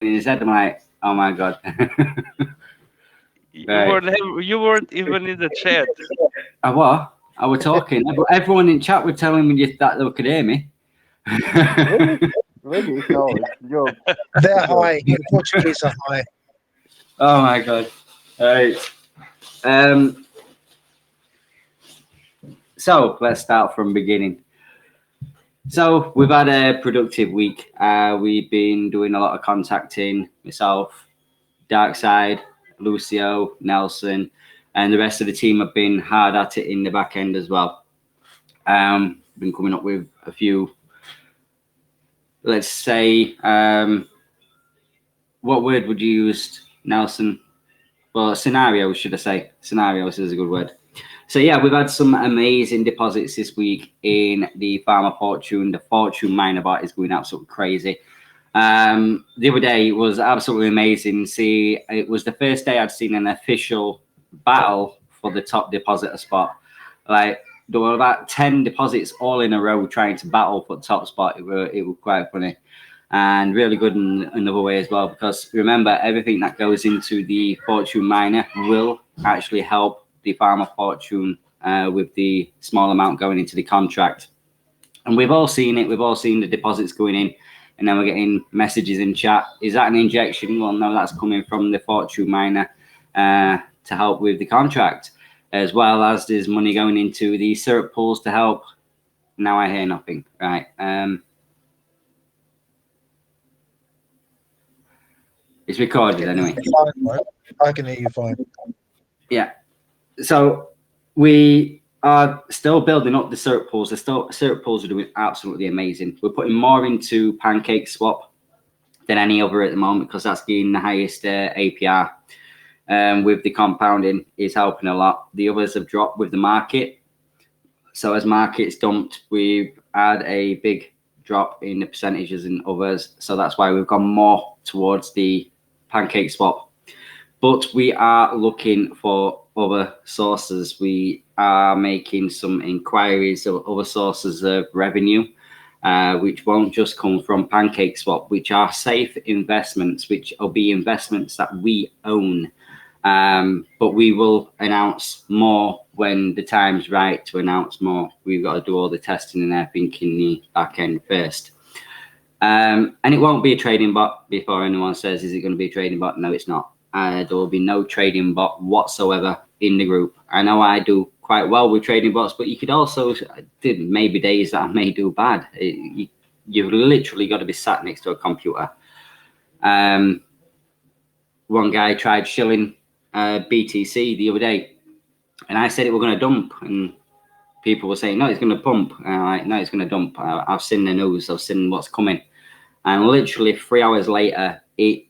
in his head. I'm like, oh my god. You weren't even in the chat. What? I was talking. Everyone in chat were telling me that they could hear me. Really? No, you're They're high. The Portuguese are high. Oh my god. All right. So let's start from beginning. So we've had a productive week. We've been doing a lot of contacting, myself, Darkside, Lucio, Nelson, and the rest of the team have been hard at it in the back end as well. Been coming up with a few, let's say, what word would you use, Nelson? Well, scenarios, should I say? Scenarios is a good word. So yeah, we've had some amazing deposits this week in the Farmer Fortune. The Fortune miner bot is going absolutely crazy. The other day was absolutely amazing. See, it was the first day I'd seen an official battle for the top depositor spot. Like, there were about 10 deposits all in a row trying to battle for the top spot. It was quite funny and really good in another way as well, because remember, everything that goes into the Fortune miner will actually help the Farmer Fortune with the small amount going into the contract. And we've all seen it. We've all seen the deposits going in, and then we're getting messages in chat. Is that an injection? Well, no, that's coming from the Fortune miner to help with the contract, as well as there's money going into the syrup pools to help. Now I hear nothing. Right. It's recorded anyway. I can hear you fine. Yeah. So we are still building up the syrup pools. The syrup pools are doing absolutely amazing. We're putting more into Pancake Swap than any other at the moment, because that's getting the highest APR. With the compounding is helping a lot. The others have dropped with the market. So as markets dumped, we've had a big drop in the percentages in others. So that's why we've gone more towards the Pancake Swap. But we are looking for other sources. We are making some inquiries of other sources of revenue, which won't just come from Pancake Swap, which are safe investments, which will be investments that we own. But we will announce more when the time's right to announce more. We've got to do all the testing and everything in the back end first. And it won't be a trading bot. Before anyone says, is it going to be a trading bot? No, it's not. There will be no trading bot whatsoever in the group. I know I do quite well with trading bots, but you could also, maybe days that I may do bad. You've literally got to be sat next to a computer. One guy tried shilling BTC the other day, and I said it were going to dump, and people were saying, no, it's going to pump. No, it's going to dump. I've seen the news. I've seen what's coming. And literally 3 hours later, it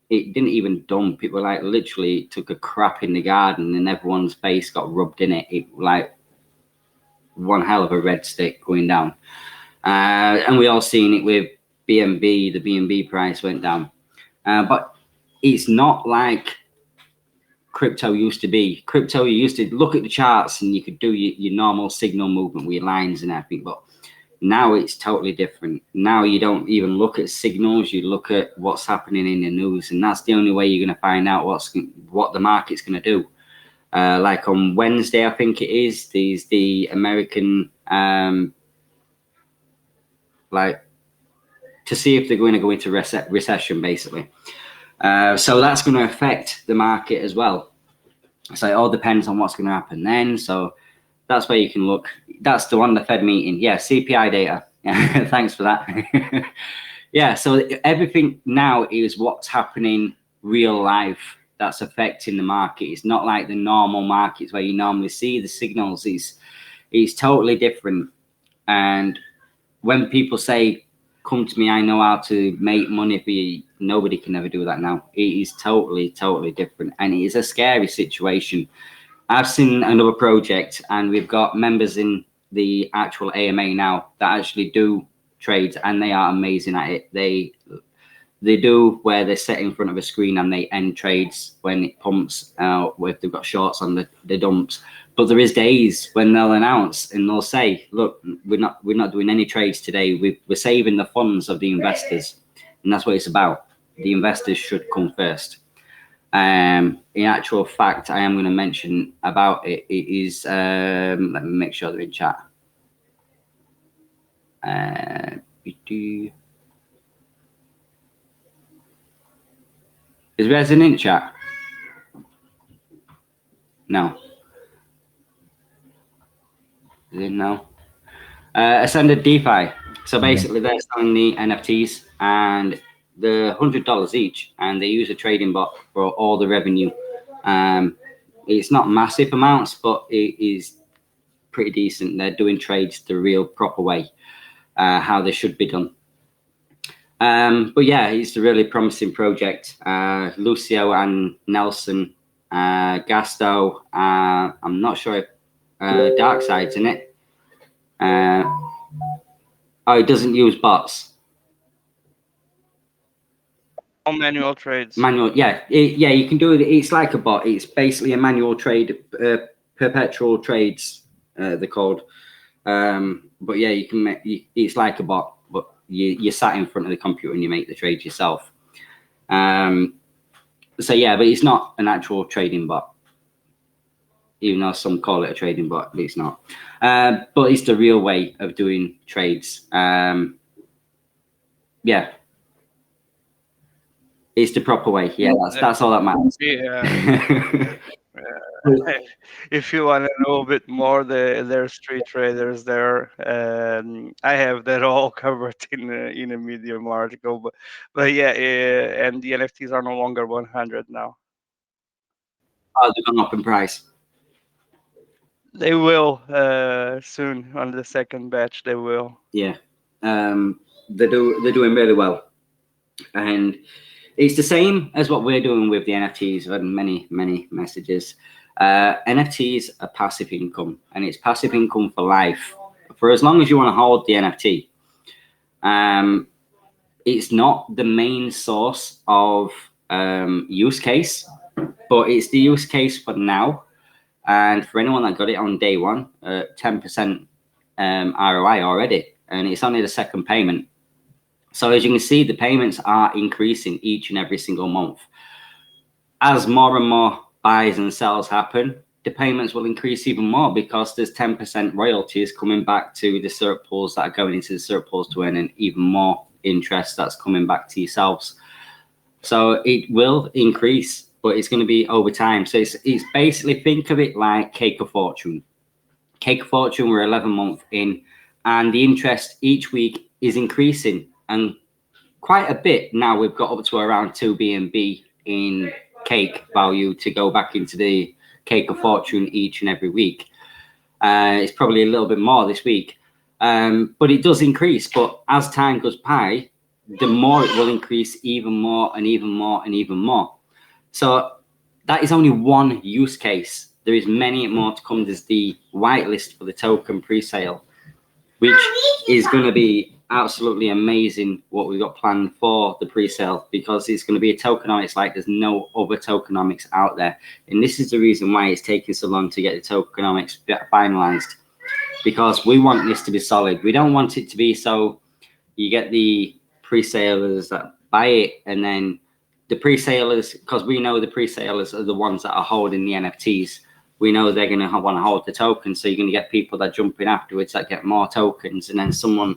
didn't even dump. It was like literally took a crap in the garden and everyone's face got rubbed in it. It was like one hell of a red stick going down. And we all seen it with BNB. The BNB price went down. But it's not like crypto used to be. Crypto, you used to look at the charts and you could do your normal signal movement with your lines and everything. But now it's totally different. Now you don't even look at signals. You look at what's happening in the news, and that's the only way you're going to find out what the market's going to do. Like on Wednesday, I think it is, the American, like to see if they're going to go into recession, basically. So that's going to affect the market as well. So it all depends on what's going to happen then. So that's where you can look. That's the one, the Fed meeting. Yeah, CPI data. Thanks for that. Yeah, so everything now is what's happening real life that's affecting the market. It's not like the normal markets where you normally see the signals. It's totally different. And when people say, come to me, I know how to make money for you, nobody can ever do that now. It is totally, totally different. And it is a scary situation. I've seen another project, and we've got members in the actual AMA now that actually do trades, and they are amazing at it. They do where they sit in front of a screen and they end trades when it pumps, where they've got shorts on the dumps. But there is days when they'll announce and they'll say, look, we're not doing any trades today. We're saving the funds of the investors. And that's what it's about. the investors should come first. In actual fact, I am going to mention about it. It is, let me make sure they're in chat. Is Resin in chat? No. Is it no? Ascended DeFi. So basically, they're selling the NFTs, and they're $100 each, and they use a trading bot for all the revenue. It's not massive amounts, but it is pretty decent. They're doing trades the real proper way, how they should be done. But yeah, it's a really promising project. Lucio and Nelson, Gasto, I'm not sure if Darkside's in it. Oh, it doesn't use bots. All manual trades. Manual, yeah, yeah, you can do it. It's like a bot. It's basically a manual trade, perpetual trades, they're called. But yeah, you can make. It's like a bot, but you're sat in front of the computer and you make the trades yourself. So yeah, but it's not an actual trading bot, even though some call it a trading bot, but it's not. But it's the real way of doing trades. Yeah. It's the proper way. Yeah, that's all that matters. Yeah. If you want to know a bit more, there's three traders there. I have that all covered in a Medium article. But yeah, and the NFTs are no longer 100 now. Oh, they've gone up in price. They will soon on the second batch. They will. Yeah, they're doing really well, and it's the same as what we're doing with the NFTs. I've had many messages. NFTs are passive income, and it's passive income for life, for as long as you want to hold the NFT. It's not the main source of use case, but it's the use case for now. And for anyone that got it on day one, 10% ROI already, and it's only the second payment. So as you can see, the payments are increasing each and every single month. As more and more buys and sells happen, the payments will increase even more, because there's 10% royalties coming back to the cert pools that are going into the cert pools to earn, and even more interest that's coming back to yourselves. So it will increase, but it's going to be over time. So it's basically, think of it like Cake of Fortune. Cake of Fortune, we're 11 months in, and the interest each week is increasing, and quite a bit now. We've got up to around 2 BNB in cake value to go back into the Cake of Fortune each and every week. It's probably a little bit more this week, but it does increase. But as time goes by, the more it will increase even more and even more and even more. So that is only one use case. There is many more to come. There's the whitelist for the token pre-sale, which is going to be absolutely amazing, what we've got planned for the pre-sale, because it's going to be a tokenomics like there's no other tokenomics out there. And this is the reason why it's taking so long to get the tokenomics finalized, because we want this to be solid. We don't want it to be so you get the pre-salers that buy it, and then the pre-salers, because we know the pre-salers are the ones that are holding the NFTs. We know they're going to want to hold the tokens, so you're going to get people that jump in afterwards that get more tokens, and then someone,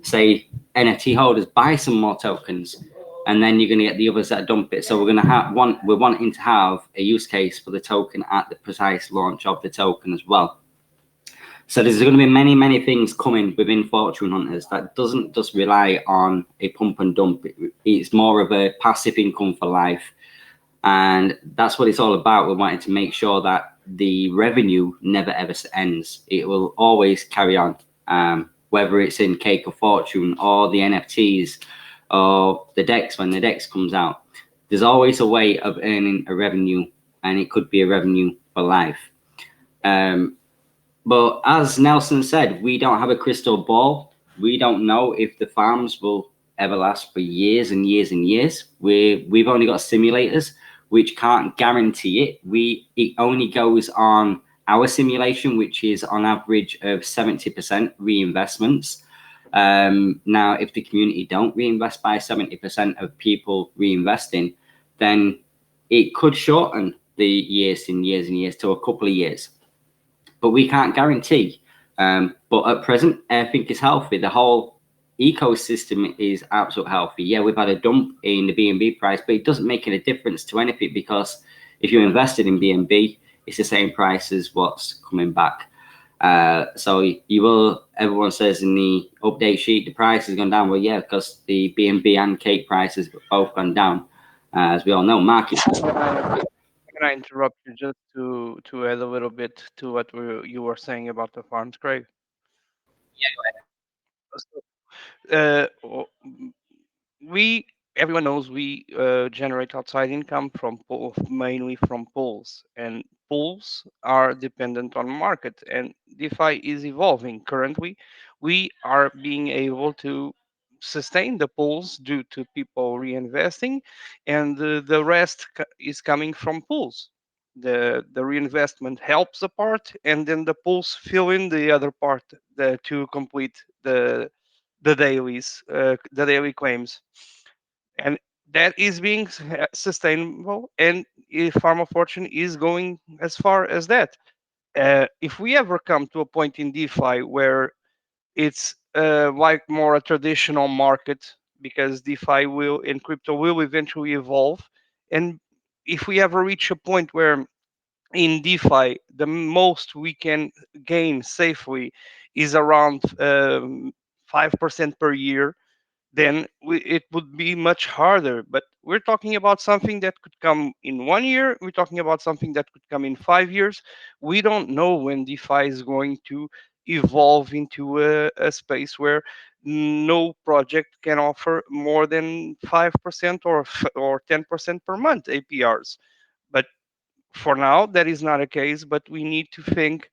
say NFT holders, buy some more tokens, and then you're going to get the others that dump it. So we're going to have we're wanting to have a use case for the token at the precise launch of the token as well. So there's going to be many things coming within Fortune Hunters that doesn't just rely on a pump and dump. It's more of a passive income for life, and that's what it's all about. We're wanting to make sure that the revenue never ever ends. It will always carry on, whether it's in Cake of Fortune or the NFTs or the DEX. When the DEX comes out, there's always a way of earning a revenue, and it could be a revenue for life. But as Nelson said, we don't have a crystal ball. We don't know if the farms will ever last for years and years and years. We've only got simulators which can't guarantee it. It only goes on our simulation, which is on average of 70% reinvestments. Now, if the community don't reinvest by 70% of people reinvesting, then it could shorten the years and years and years to a couple of years. But we can't guarantee. But at present, everything is healthy. The whole ecosystem is absolutely healthy. Yeah, we've had a dump in the BNB price, but it doesn't make any difference to anything, because if you invested in BNB, it's the same price as what's coming back. So you will, everyone says in the update sheet, the price has gone down. Well, yeah, because the BNB and cake prices have both gone down. As we all know, market. Can I interrupt you just to add a little bit to what you were saying about the farms, Craig? Yeah, everyone knows we generate outside income from mainly from pools, and pools are dependent on market, and DeFi is evolving. Currently, we are being able to sustain the pools due to people reinvesting, and the rest is coming from pools. The reinvestment helps a part, and then the pools fill in the other part to complete the daily claims, and that is being sustainable. And if Farm of Fortune is going as far as that, if we ever come to a point in DeFi where it's like more a traditional market, because DeFi will and crypto will eventually evolve, and if we ever reach a point where in DeFi the most we can gain safely is around 5% per year, then it would be much harder. But we're talking about something that could come in 1 year. We're talking about something that could come in 5 years. We don't know when DeFi is going to evolve into a space where no project can offer more than 5% or 10% per month APRs. But for now, that is not a case. But we need to think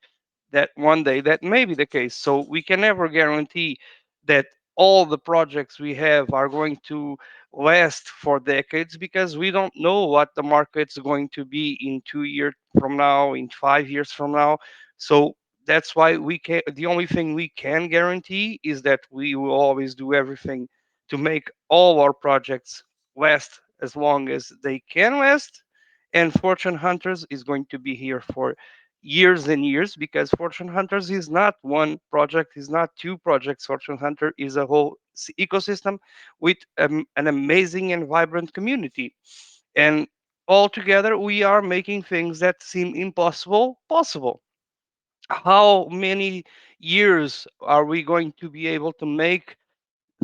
that one day that may be the case. So we can never guarantee that all the projects we have are going to last for decades, because we don't know what the market's going to be in 2 years from now, in 5 years from now. So that's why the only thing we can guarantee is that we will always do everything to make all our projects last as long as they can last. And Fortune Hunters is going to be here for years and years, because Fortune Hunters is not one project, is not two projects. Fortune Hunter is a whole ecosystem with an amazing and vibrant community. And all together, we are making things that seem impossible possible. How many years are we going to be able to make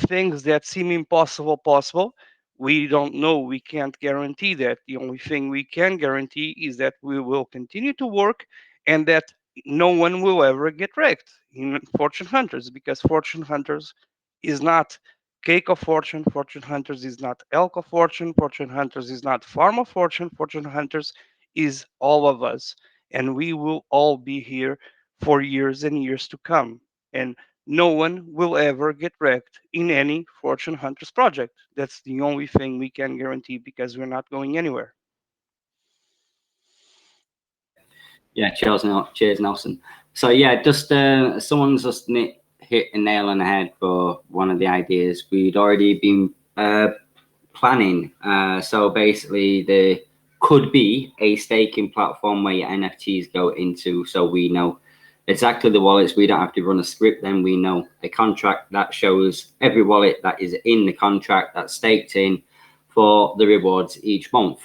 things that seem impossible possible? We don't know. We can't guarantee that. The only thing we can guarantee is that we will continue to work, and that no one will ever get wrecked in Fortune Hunters, because Fortune Hunters is not Cake of Fortune. Fortune Hunters is not Elk of Fortune. Fortune Hunters is not Farm of Fortune. Fortune Hunters is all of us. And we will all be here for years and years to come. And no one will ever get wrecked in any Fortune Hunters project. That's the only thing we can guarantee, because we're not going anywhere. Yeah, cheers, Nelson. So yeah, just someone's just hit a nail on the head for one of the ideas we'd already been planning. So basically, there could be a staking platform where your NFTs go into, so we know exactly the wallets. We don't have to run a script. Then we know the contract that shows every wallet that is in the contract that's staked in for the rewards each month,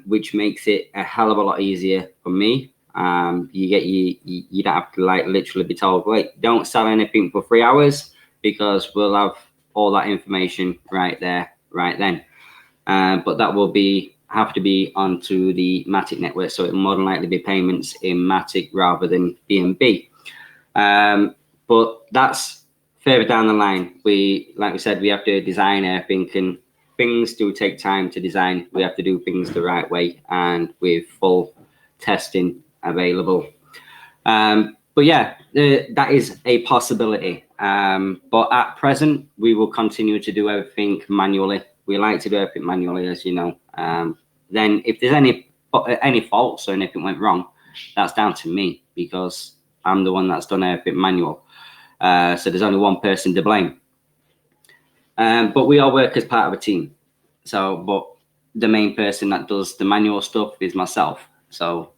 which makes it a hell of a lot easier for me. You don't have to like literally be told, wait, don't sell anything for 3 hours, because we'll have all that information right there, right then. But that will have to be onto the Matic network, so it will more than likely be payments in Matic rather than BNB. But that's further down the line. Like we said, we have to design everything, and things do take time to design. We have to do things the right way and with full testing available. But yeah, that is a possibility. But at present, we will continue to do everything manually. We like to do everything manually, as you know. Then if there's any faults or anything went wrong, that's down to me, because I'm the one that's done everything manual. So there's only one person to blame. But we all work as part of a team. So, but the main person that does the manual stuff is myself. So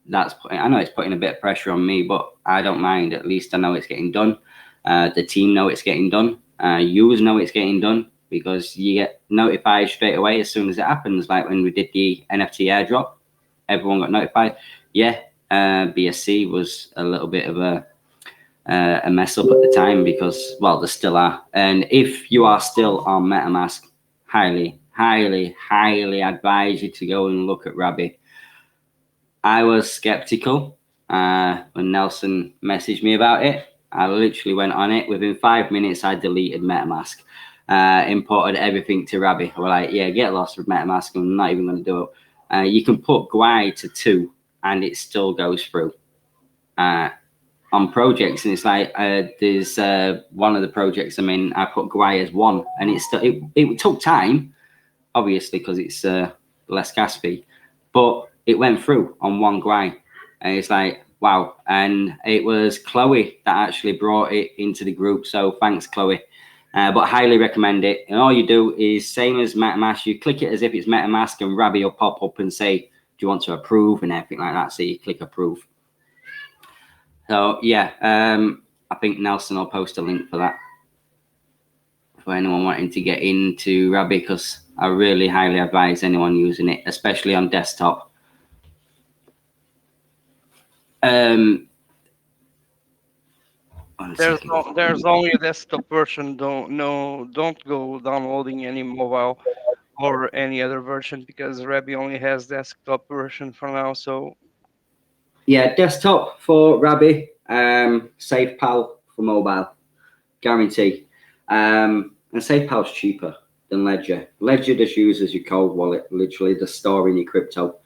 that's I know it's putting a bit of pressure on me, but I don't mind. At least I know it's getting done. The team know it's getting done. You know it's getting done, because you get notified straight away as soon as it happens. Like when we did the NFT airdrop, everyone got notified. Yeah, BSC was a little bit of a mess up at the time, because, well, there still are. And if you are still on MetaMask, highly advise you to go and look at Rabbi. I was skeptical when Nelson messaged me about it. I literally went on it. Within 5 minutes, I deleted MetaMask, imported everything to Rabbi. I was like, yeah, get lost with MetaMask. I'm not even going to do it. You can put Gwai to 2 and it still goes through on projects. And it's like, there's one of the projects I'm in, I put Gwai as 1, and it's still, it took time, obviously, because it's less gas fee, but it went through on 1 Gwai. And it's like, wow. And it was Chloe that actually brought it into the group. So thanks, Chloe. But highly recommend it. And all you do is same as MetaMask. You click it as if it's MetaMask, and Rabbi will pop up and say, do you want to approve, and everything like that. So you click approve. So yeah, I think Nelson will post a link for that for anyone wanting to get into Rabbi, because I really highly advise anyone using it, especially on desktop. There's only a desktop version. Don't go downloading any mobile or any other version, because Rabbi only has desktop version for now. So yeah, desktop for Rabbi, SafePal for mobile, guarantee. And SafePal's cheaper than Ledger. Ledger just uses your cold wallet, literally the store in your crypto.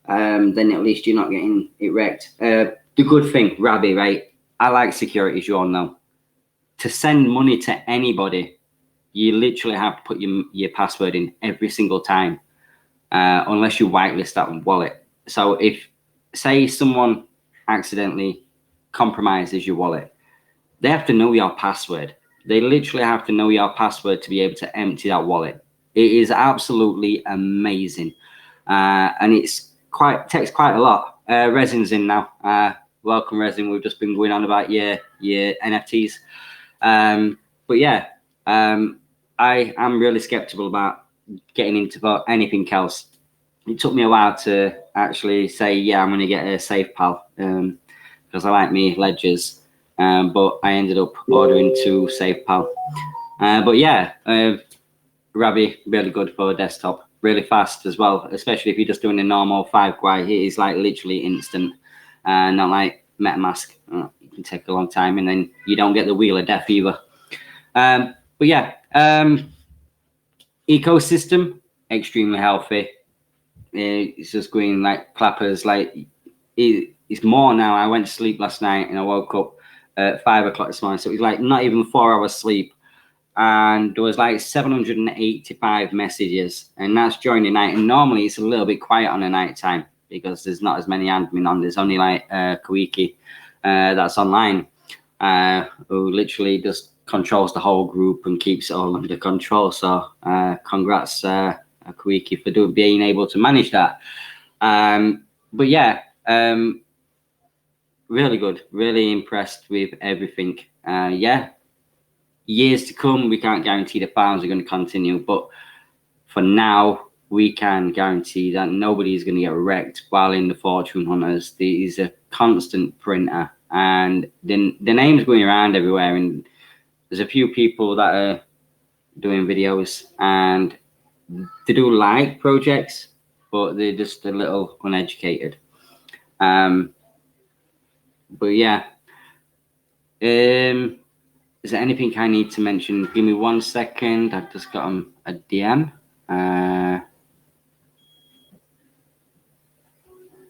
Then at least you're not getting it wrecked. The good thing, Rabbi, right? I like security, as you all know. To send money to anybody, you literally have to put your password in every single time, unless you whitelist that wallet. So if, say, someone accidentally compromises your wallet, they have to know your password. They literally have to know your password to be able to empty that wallet. It is absolutely amazing, and it's takes quite a lot. Resin's in now. Welcome, Resin. We've just been going on about your NFTs, but yeah, I am really skeptical about getting into anything else. It took me a while to actually say, yeah, I'm going to get a SafePal, because I like me ledgers, but I ended up ordering 2 SafePal. But yeah, Rabbi, really good for desktop, really fast as well, especially if you're just doing a normal 5 Gwai. It is like literally instant, not like MetaMask. It can take a long time, and then you don't get the wheel of death either. But yeah, ecosystem, extremely healthy. It's just going like clappers. Like it's more now. I went to sleep last night and I woke up at 5 o'clock this morning, so it was like not even 4 hours sleep, and there was like 785 messages, and that's during the night. And normally it's a little bit quiet on the night time because there's not as many admin on. There's only like Koiki that's online, who literally just controls the whole group and keeps it all under control. So congrats, Koiki, for being able to manage that. But yeah, really good, really impressed with everything. Yeah, years to come, we can't guarantee the farms are going to continue, but for now, we can guarantee that nobody is going to get wrecked while in the fortune hunters. He's a constant printer, and the name's going around everywhere, and there's a few people that are doing videos, and they do like projects, but they're just a little uneducated. But yeah, is there anything I need to mention? Give me 1 second. I've just got a DM.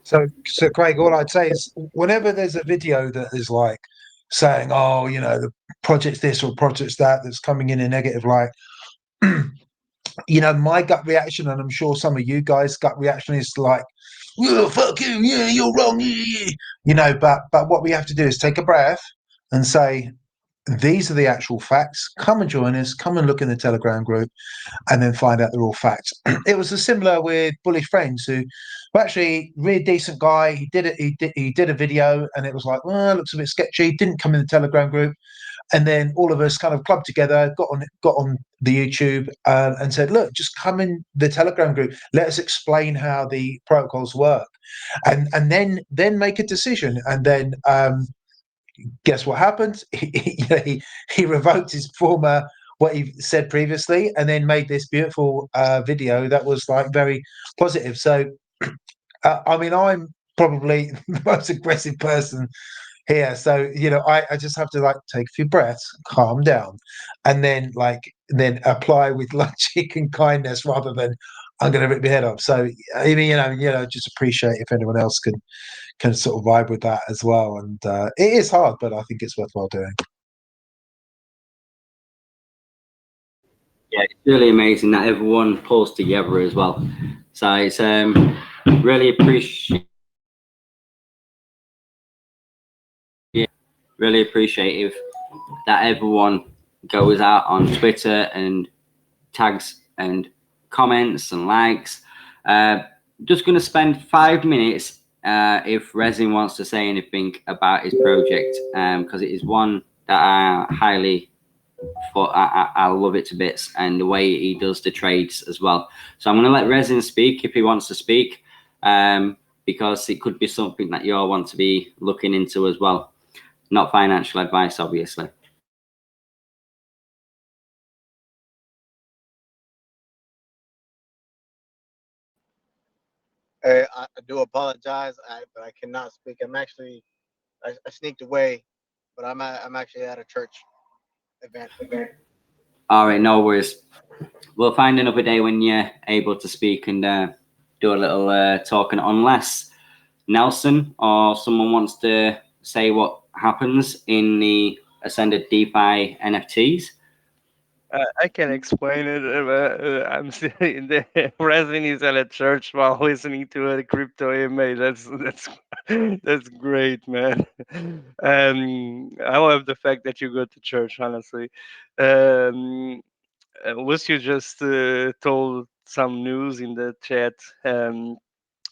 So Craig, all I'd say is whenever there's a video that is like saying, oh, you know, the project's this or project's that's coming in a negative light, you know, my gut reaction, and I'm sure some of you guys' gut reaction is like, oh, fuck you, yeah, you're wrong, yeah. You know, but what we have to do is take a breath and say, these are the actual facts. Come and join us. Come and look in the Telegram group, and then find out they're all facts. It was a similar with Bullish Friends, who actually really decent guy. He did it. He did a video, and it was like, well, it looks a bit sketchy. Didn't come in the Telegram group, and then all of us kind of clubbed together, got on the YouTube, and said, look, just come in the Telegram group. Let us explain how the protocols work, and then make a decision, and then. Guess what happened? He revoked his former what he said previously, and then made this beautiful video that was like very positive. So, I mean, I'm probably the most aggressive person here. So, I just have to like take a few breaths, calm down, and then apply with logic and kindness rather than I'm going to rip your head off. So, I mean, just appreciate if anyone else can sort of vibe with that as well. And it is hard, but I think it's worthwhile doing. Yeah, it's really amazing that everyone pulls together as well. So it's really appreciative that everyone goes out on Twitter and tags and comments and likes. Just going to spend 5 minutes if Resin wants to say anything about his project, because it is one that I highly thought I love it to bits, and the way he does the trades as well. So I'm going to let Resin speak if he wants to speak, because it could be something that you all want to be looking into as well. Not financial advice, obviously. I do apologize, but I cannot speak. I sneaked away, but I'm actually at a church event. All right, no worries. We'll find another day when you're able to speak and do a little talking, unless Nelson or someone wants to say what happens in the Ascended DeFi NFTs. I can explain it. I'm sitting there. Resin is at a church while listening to a crypto AMA. That's great, man. I love the fact that you go to church. Honestly, Lucio just told some news in the chat.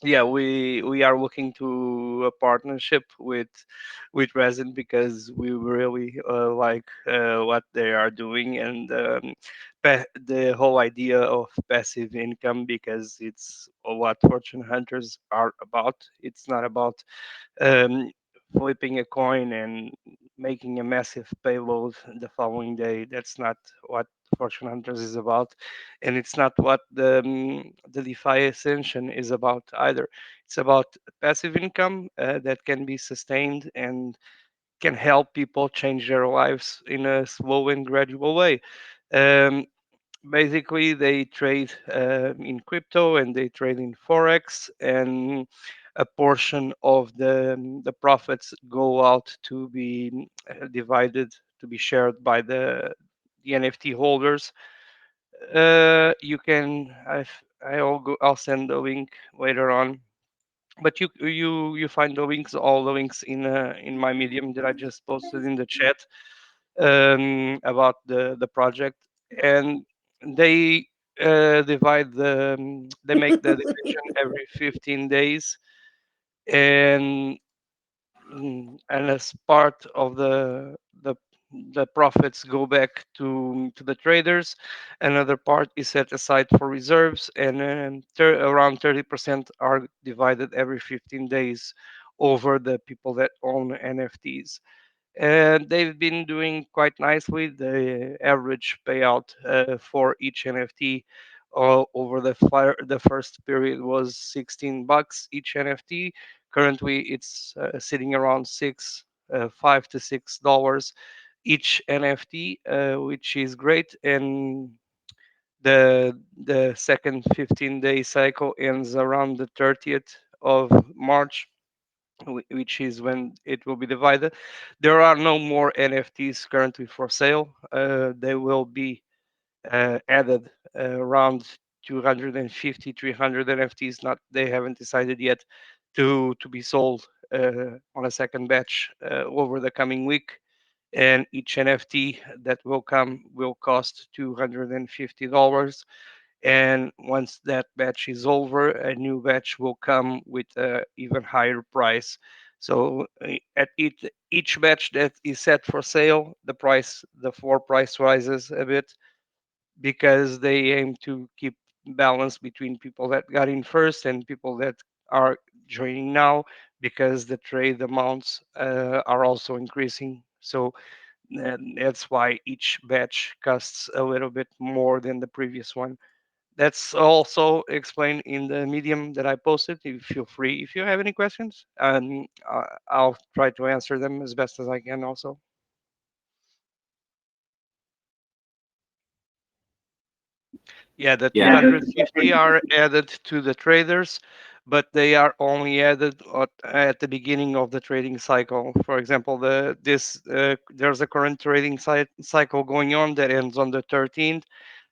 Yeah, we are looking to a partnership with Resin because we really like what they are doing, and the whole idea of passive income, because it's what fortune hunters are about. It's not about um, flipping a coin and making a massive payload the following day. That's not what fortune hunters is about, and it's not what the DeFi Ascension is about either. It's about passive income that can be sustained and can help people change their lives in a slow and gradual way. Um, Basically, they trade in crypto and they trade in forex, and a portion of the profits go out to be divided, to be shared by the NFT holders. You can I'll send the link later on, but you find the links, all the links in my Medium that I just posted in the chat about the project. And they divide they make the division every 15 days, and and as part of the profits go back to the traders. Another part is set aside for reserves, and around 30% are divided every 15 days over the people that own NFTs. And they've been doing quite nicely. The average payout for each NFT over the first period was $16 each NFT. Currently, it's sitting around $5 to $6 each NFT, which is great. And the second 15-day cycle ends around the 30th of March, which is when it will be divided. There are no more NFTs currently for sale. They will be added around 250, 300 NFTs. Not, they haven't decided yet to be sold on a second batch over the coming week. and each NFT that will come will cost $250. And once that batch is over, a new batch will come with an even higher price. So at each batch that is set for sale, the floor price rises a bit, because they aim to keep balance between people that got in first and people that are joining now, because the trade amounts are also increasing. So that's why each batch costs a little bit more than the previous one. That's also explained in the medium that I posted. You feel free if you have any questions, and I'll try to answer them as best as I can also. Yeah, the Yeah. 250 are added to the traders, but they are only added at the beginning of the trading cycle. For example, there's a current trading cycle going on that ends on the 13th.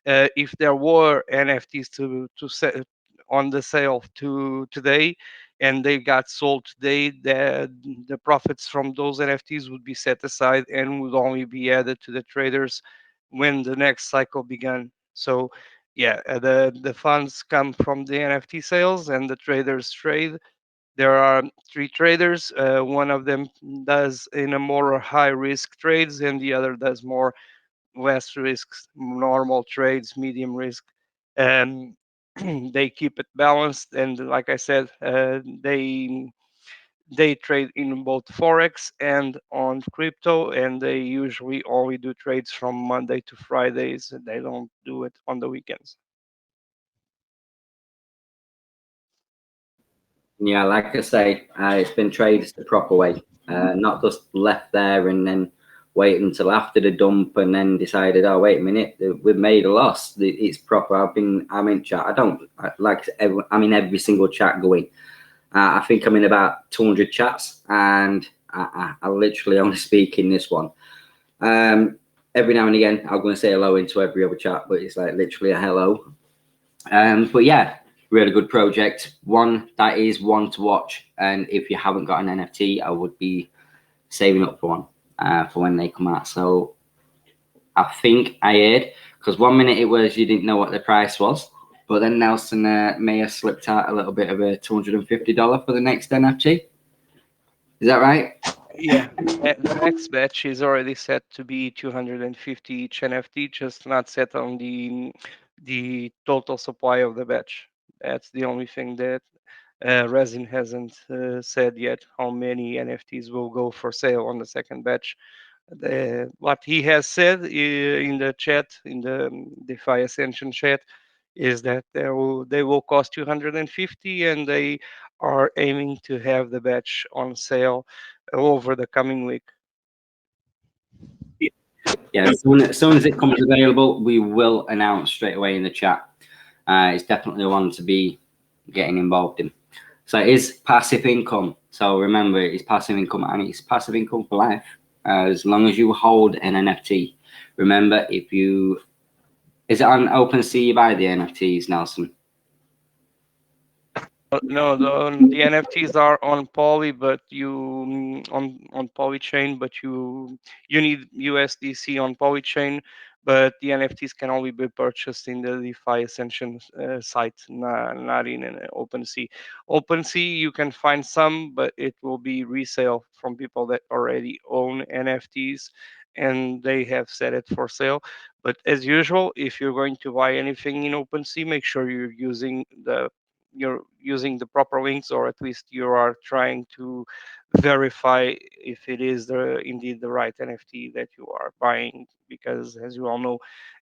If there were NFTs to set on the sale today, and they got sold today, the profits from those NFTs would be set aside and would only be added to the traders when the next cycle began. So yeah, the funds come from the NFT sales and the traders trade. There are three traders. One of them does in a more high risk trades, and the other does more less risks, normal trades, medium risk. And they keep it balanced. And like I said, they trade in both forex and on crypto, and they usually only do trades from Monday to Fridays. They don't do it on the weekends. Yeah, like I say, it's been traded the proper way, not just left there and then wait until after the dump and then decided, oh wait a minute, we've made a loss. It's proper. I'm in chat. I'm in every single chat going. I think I'm in about 200 chats, and I literally only speak in this one. Every now and again, I'm going to say hello into every other chat, but it's like literally a hello. But yeah, really good project. One that is one to watch, and if you haven't got an NFT, I would be saving up for one for when they come out. So I think I heard, because 1 minute it was you didn't know what the price was, but then Nelson may have slipped out a little bit of a $250 for the next NFT. Is that right? Yeah, the next batch is already set to be 250 each NFT, just not set on the total supply of the batch. That's the only thing that Resin hasn't said yet, how many NFTs will go for sale on the second batch. What he has said in the chat, in the DeFi Ascension chat, is that they will cost 250, and they are aiming to have the batch on sale over the coming week. Yeah, as soon as it comes available, we will announce straight away in the chat. It's definitely one to be getting involved in. So it is passive income. So remember, it's passive income, and it's passive income for life. As long as you hold an NFT. Remember, is it on OpenSea you buy the NFTs, Nelson? No, the NFTs are on Poly, but on Polychain, but you need USDC on Polychain, but the NFTs can only be purchased in the DeFi Ascension site, not in an OpenSea. OpenSea you can find some, but it will be resale from people that already own NFTs, and they have set it for sale. But as usual, if you're going to buy anything in OpenSea, make sure you're using the proper links, or at least you are trying to verify if it is indeed the right NFT that you are buying, because as you all know,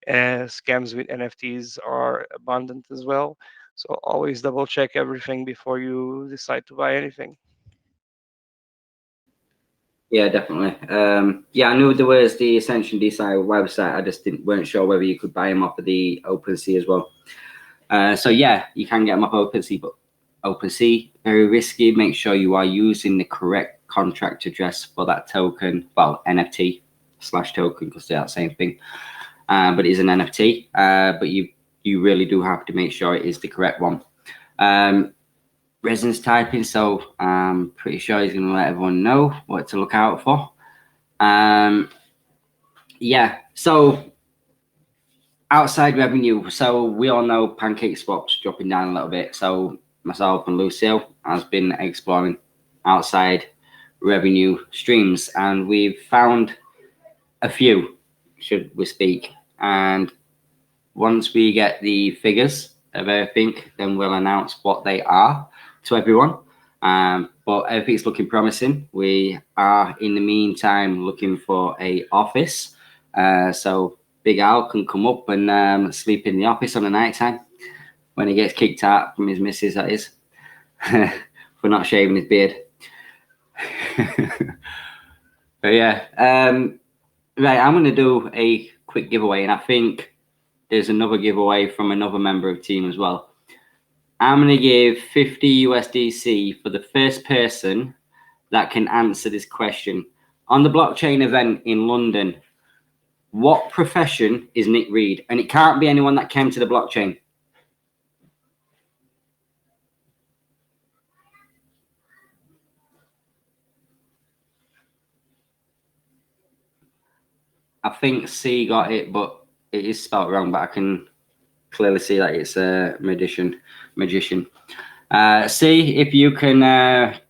scams with NFTs are abundant as well. So always double check everything before you decide to buy anything. Yeah, definitely. Yeah, I knew there was the Ascension DeFi website. I just weren't sure whether you could buy them off of the OpenSea as well. So yeah, you can get them off OpenSea, but OpenSea, very risky. Make sure you are using the correct contract address for that token. Well, NFT / token, because they're the same thing. But it is an NFT. But you really do have to make sure it is the correct one. Resin's typing, so I'm pretty sure he's going to let everyone know what to look out for. yeah, so outside revenue. So we all know pancake swaps dropping down a little bit. So myself and Lucille has been exploring outside revenue streams, and we've found a few, should we speak. And once we get the figures of everything, then we'll announce what they are to everyone. But everything's looking promising. We are, in the meantime, looking for a office. So Big Al can come up and sleep in the office on the night time when he gets kicked out from his missus, that is, for not shaving his beard. But yeah, right, I'm going to do a quick giveaway, and I think there's another giveaway from another member of the team as well. I'm going to give 50 USDC for the first person that can answer this question. On the blockchain event in London, what profession is Nick Reed? And it can't be anyone that came to the blockchain. I think C got it, but it is spelled wrong, but I can clearly see that it's a magician. C, if you can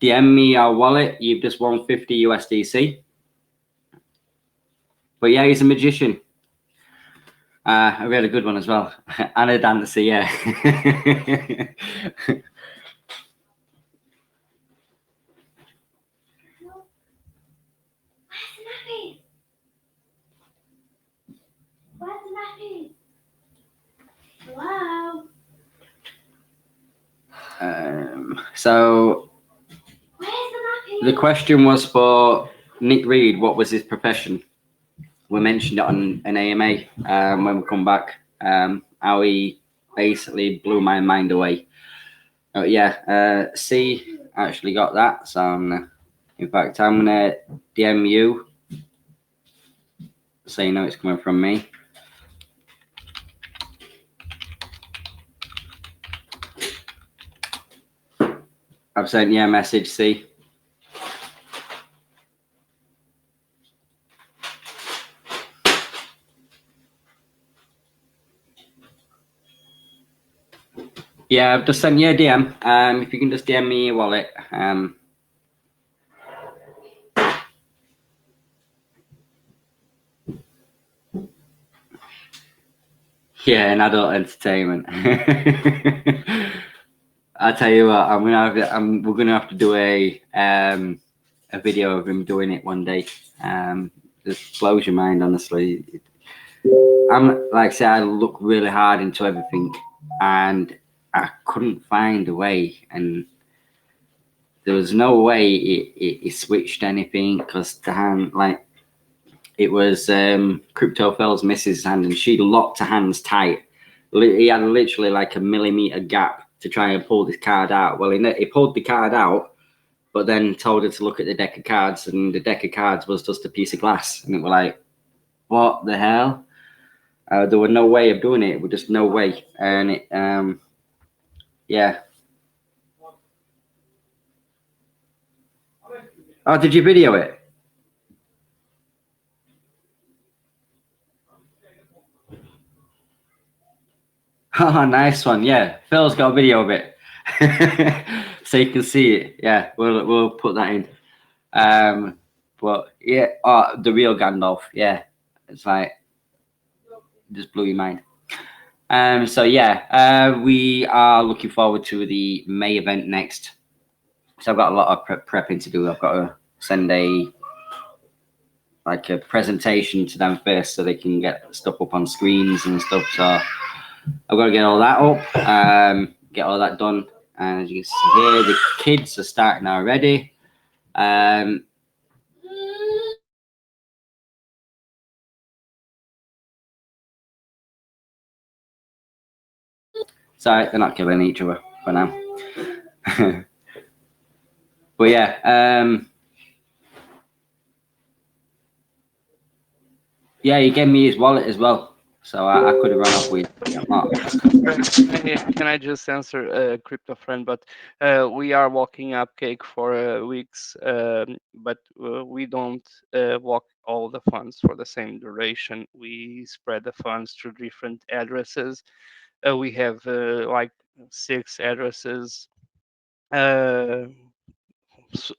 DM me our wallet, you've just won 50 USDC. But yeah, he's a magician. A really good one as well. And a dancer, yeah. Hello? So the question was for Nick Reed, what was his profession? We mentioned it on an AMA when we come back, how he basically blew my mind away. Yeah, C actually got that. So in fact, I'm gonna DM you so you know it's coming from me. I've sent you a message, C. Yeah, I've just sent you a DM. If you can just DM me your wallet. Yeah, an adult entertainment. I'll tell you what, we're gonna have to do a video of him doing it one day. Just blows your mind, honestly. I'm like I said, I look really hard into everything, and I couldn't find a way, and there was no way it switched anything, because the hand, like, it was Crypto Phil's missus' hand, and she locked her hands tight. He had literally like a millimeter gap to try and pull this card out. Well, he pulled the card out, but then told her to look at the deck of cards, and the deck of cards was just a piece of glass. And it was like, what the hell? There was no way of doing it. It was just no way. And it, yeah. Oh, did you video it? Oh, nice one. Yeah, Phil's got a video of it. So you can see it. Yeah, we'll put that in. But yeah, the real Gandalf. Yeah, it's like, just blew your mind. So yeah, we are looking forward to the May event next. So I've got a lot of prepping to do. I've got to send a presentation to them first, so they can get stuff up on screens and stuff. So I've got to get all that up, get all that done. And as you can see here, the kids are starting already. Sorry, they're not killing each other for now. But yeah, yeah, he gave me his wallet as well. So I could have run off with a lot. Can I just answer, crypto friend? But we are walking up cake for weeks, but we don't walk all the funds for the same duration. We spread the funds through different addresses. We have like 6 addresses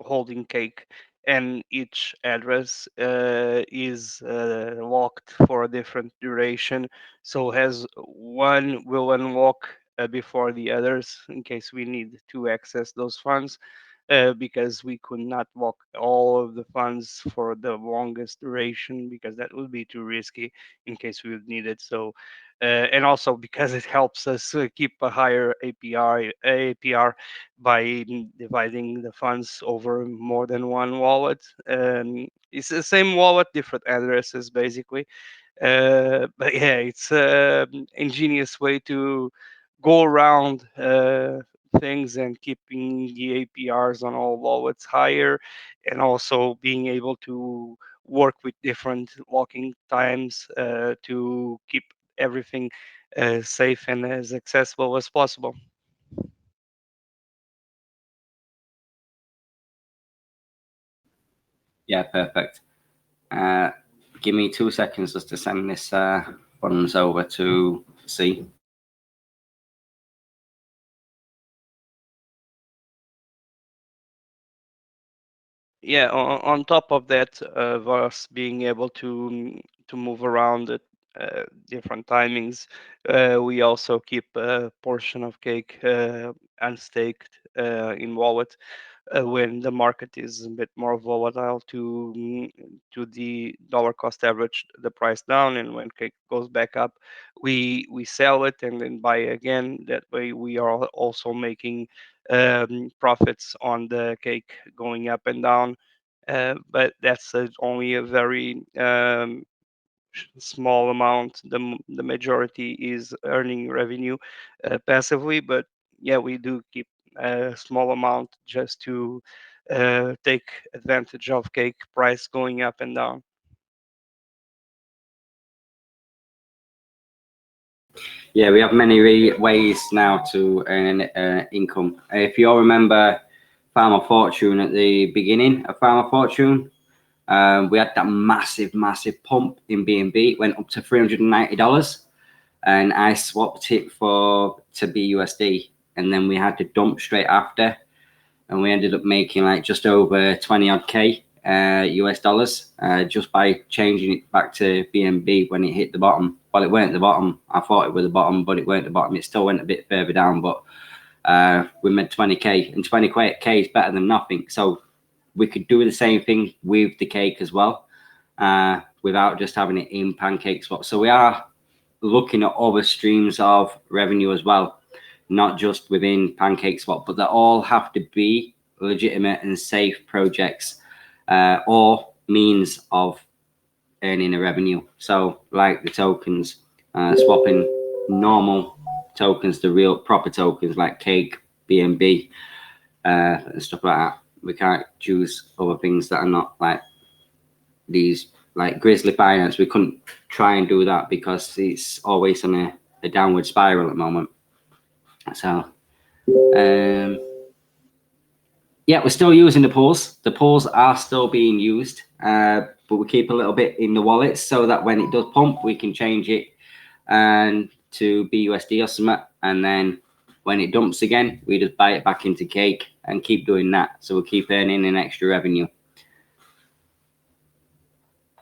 holding cake, and each address is locked for a different duration. So has one will unlock before the others in case we need to access those funds, because we could not lock all of the funds for the longest duration because that would be too risky in case we would need it. So, and also because it helps us keep a higher APR by dividing the funds over more than one wallet. It's the same wallet, different addresses basically. But yeah, it's an ingenious way to go around things and keeping the APRs on all wallets higher, and also being able to work with different locking times to keep everything safe and as accessible as possible. Yeah, perfect. Give me 2 seconds just to send this funds over to C. Yeah, on top of that, of us being able to move around at different timings, we also keep a portion of cake unstaked in wallet when the market is a bit more volatile to the dollar cost average the price down, and when cake goes back up, we sell it and then buy again. That way, we are also making profits on the cake going up and down. But that's only a very small amount. The majority is earning revenue passively, but yeah, we do keep a small amount just to take advantage of cake price going up and down. Yeah, we have many ways now to earn income. If you all remember Farmer Fortune at the beginning of Farmer Fortune, we had that massive pump in BNB. It went up to $390, and I swapped it to BUSD, and then we had to dump straight after, and we ended up making like just over 20 odd K US dollars just by changing it back to BNB when it hit the bottom. Well, it weren't the bottom. I thought it was the bottom, but it weren't the bottom. It still went a bit further down, but we made 20K, and 20K is better than nothing. So we could do the same thing with the cake as well, without just having it in PancakeSwap. So we are looking at other streams of revenue as well, not just within PancakeSwap, but they all have to be legitimate and safe projects or means of earning a revenue. So like the tokens, swapping normal tokens to real proper tokens like cake, BNB, and stuff like that. We can't choose other things that are not like these, like Grizzly Finance. We couldn't try and do that because it's always on a downward spiral at the moment. So yeah, we're still using the pools. The pools are still being used, but we keep a little bit in the wallets so that when it does pump, we can change it and to BUSD or something. And then when it dumps again, we just buy it back into cake and keep doing that. So we'll keep earning an extra revenue.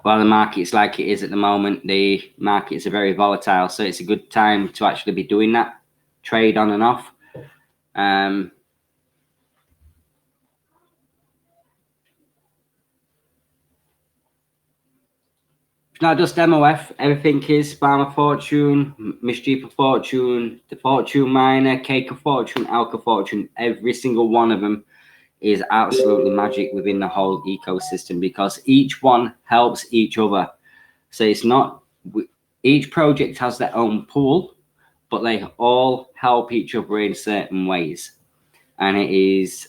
While the market's like it is at the moment, the markets are very volatile. So it's a good time to actually be doing that, trade on and off. Not just MOF, everything is Farmer Fortune, Mischief of Fortune, the Fortune Miner, Cake of Fortune, Alka Fortune. Every single one of them is absolutely magic within the whole ecosystem because each one helps each other. So it's not, each project has their own pool, but they all help each other in certain ways. And it is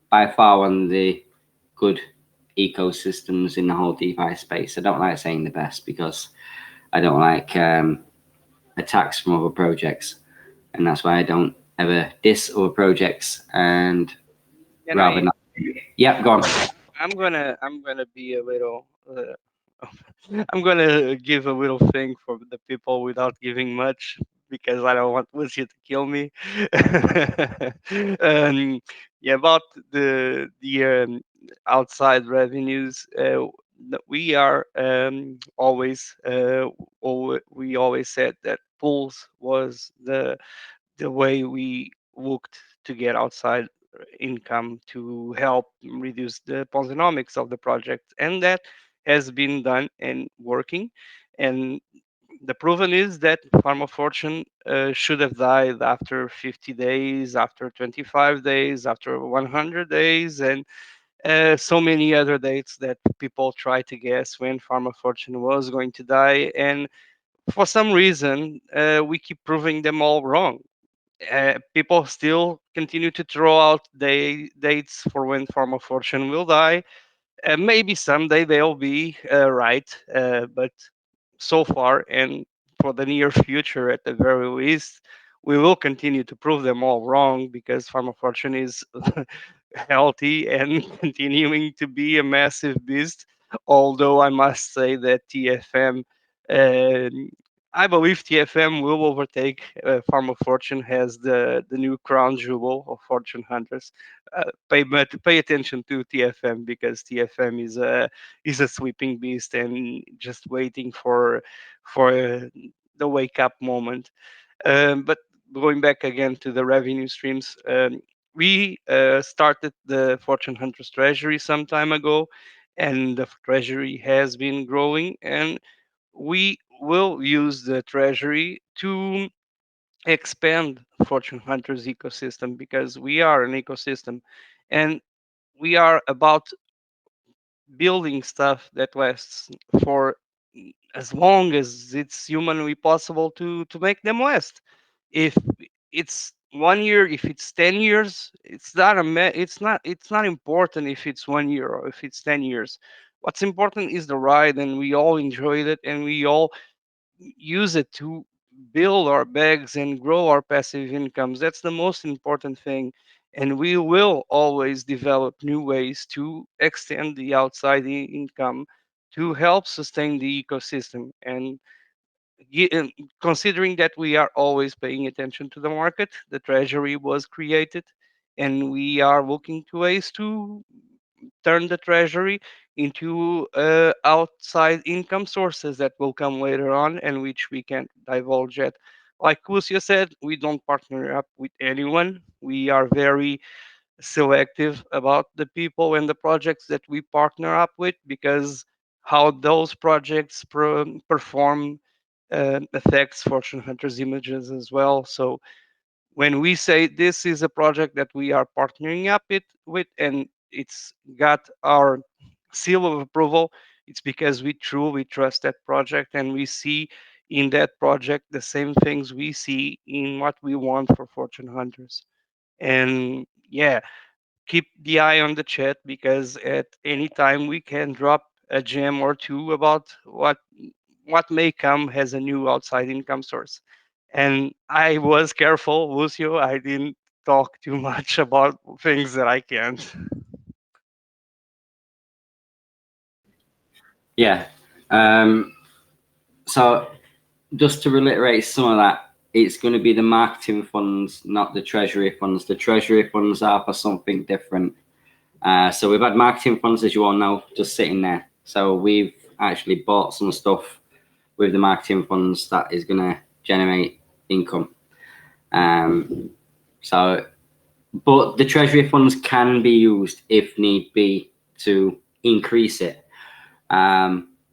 by far one of the good ecosystems in the whole DeFi space. I don't like saying the best because I don't like attacks from other projects, and that's why I don't ever diss other projects, and rather not. Yeah, go on. I'm gonna be a little. I'm gonna give a little thing for the people without giving much because I don't want Lucia to kill me. Yeah, about the outside revenues, we are always we always said that pools was the way we looked to get outside income to help reduce the ponzonomics of the project, and that has been done and working. And the proven is that Farm of Fortune should have died after 50 days, after 25 days, after 100 days, and so many other dates that people try to guess when Farm of Fortune was going to die. And for some reason, we keep proving them all wrong. People still continue to throw out dates for when Farm of Fortune will die. Maybe someday they'll be right, but so far and for the near future, at the very least, we will continue to prove them all wrong because Farm of Fortune is healthy and continuing to be a massive beast. Although I must say that TFM, uh, I believe TFM will overtake Farm of Fortune as the new crown jewel of fortune hunters. Pay attention to TFM because TFM is a sweeping beast and just waiting for the wake up moment. But going back again to the revenue streams, we started the Fortune Hunters Treasury some time ago, and the treasury has been growing, and we will use the treasury to expand Fortune Hunters ecosystem because we are an ecosystem, and we are about building stuff that lasts for as long as it's humanly possible to make them last. If it's 1 year, if it's 10 years, it's not important if it's 1 year or if it's 10 years. What's important is the ride, and we all enjoyed it, and we all use it to build our bags and grow our passive incomes. That's the most important thing. And we will always develop new ways to extend the outside income to help sustain the ecosystem. And considering that we are always paying attention to the market, the treasury was created, and we are looking to ways to turn the treasury into outside income sources that will come later on and which we can't divulge yet. Like Lucia said, we don't partner up with anyone. We are very selective about the people and the projects that we partner up with because how those projects perform affects Fortune Hunters images as well. So when we say this is a project that we are partnering up with and it's got our seal of approval, it's because we truly trust that project and we see in that project the same things we see in what we want for Fortune Hunters. And yeah, keep the eye on the chat because at any time we can drop a gem or two about what may come as a new outside income source. And I was careful, Lucio. I didn't talk too much about things that I can't. Yeah. So just to reiterate some of that, it's going to be the marketing funds, not the treasury funds. The treasury funds are for something different. So we've had marketing funds, as you all know, just sitting there. So we've actually bought some stuff with the marketing funds that is going to generate income. But the treasury funds can be used if need be to increase it.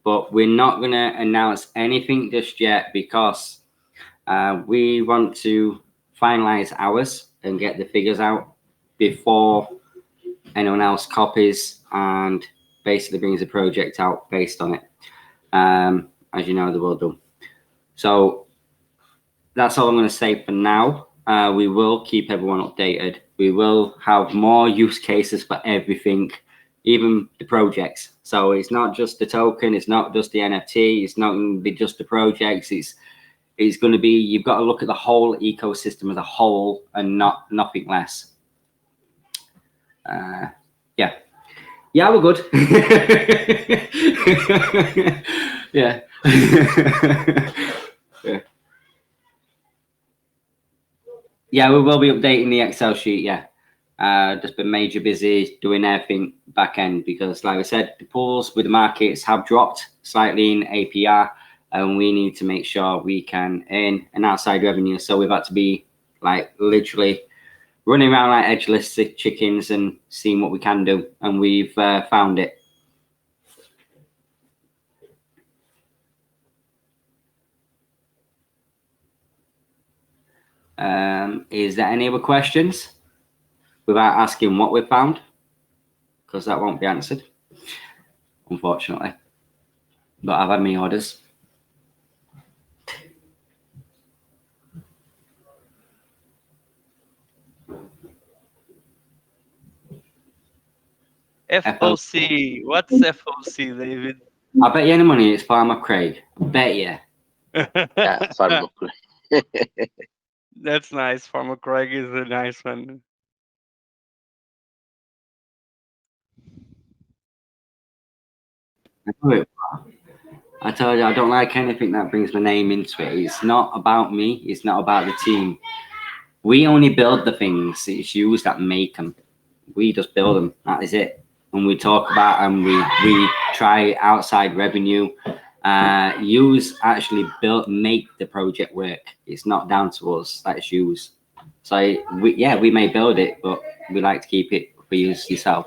But we're not going to announce anything just yet because we want to finalize ours and get the figures out before anyone else copies and basically brings a project out based on it. As you know, they will do. So that's all I'm going to say for now. We will keep everyone updated. We will have more use cases for everything even the projects. So it's not just the token, it's not just the NFT, it's not going to be just the projects. It's going to be, you've got to look at the whole ecosystem as a whole and nothing less. Yeah, we're good. Yeah. Yeah, we will be updating the Excel sheet. Yeah, just been major busy doing everything back end, because like I said, the pools with the markets have dropped slightly in APR, and we need to make sure we can earn an outside revenue. So we've had to be like literally running around like edgeless chickens and seeing what we can do, and we've found it. Is there any other questions without asking what we've found? Because that won't be answered, unfortunately. But I've had my orders. FOC. What's FOC, David? I bet you any money it's Farmer Craig. I bet you. Yeah, Farmer Craig. That's nice. Farmer Craig is a nice one. I told you I don't like anything that brings my name into it. It's not about me. It's not about the team. We only build the things. It's you that make them. We just build them. That is it. And we talk about and we try outside revenue. Yous actually make the project work. It's not down to us. That's yous. So we may build it, but we like to keep it for you yourself.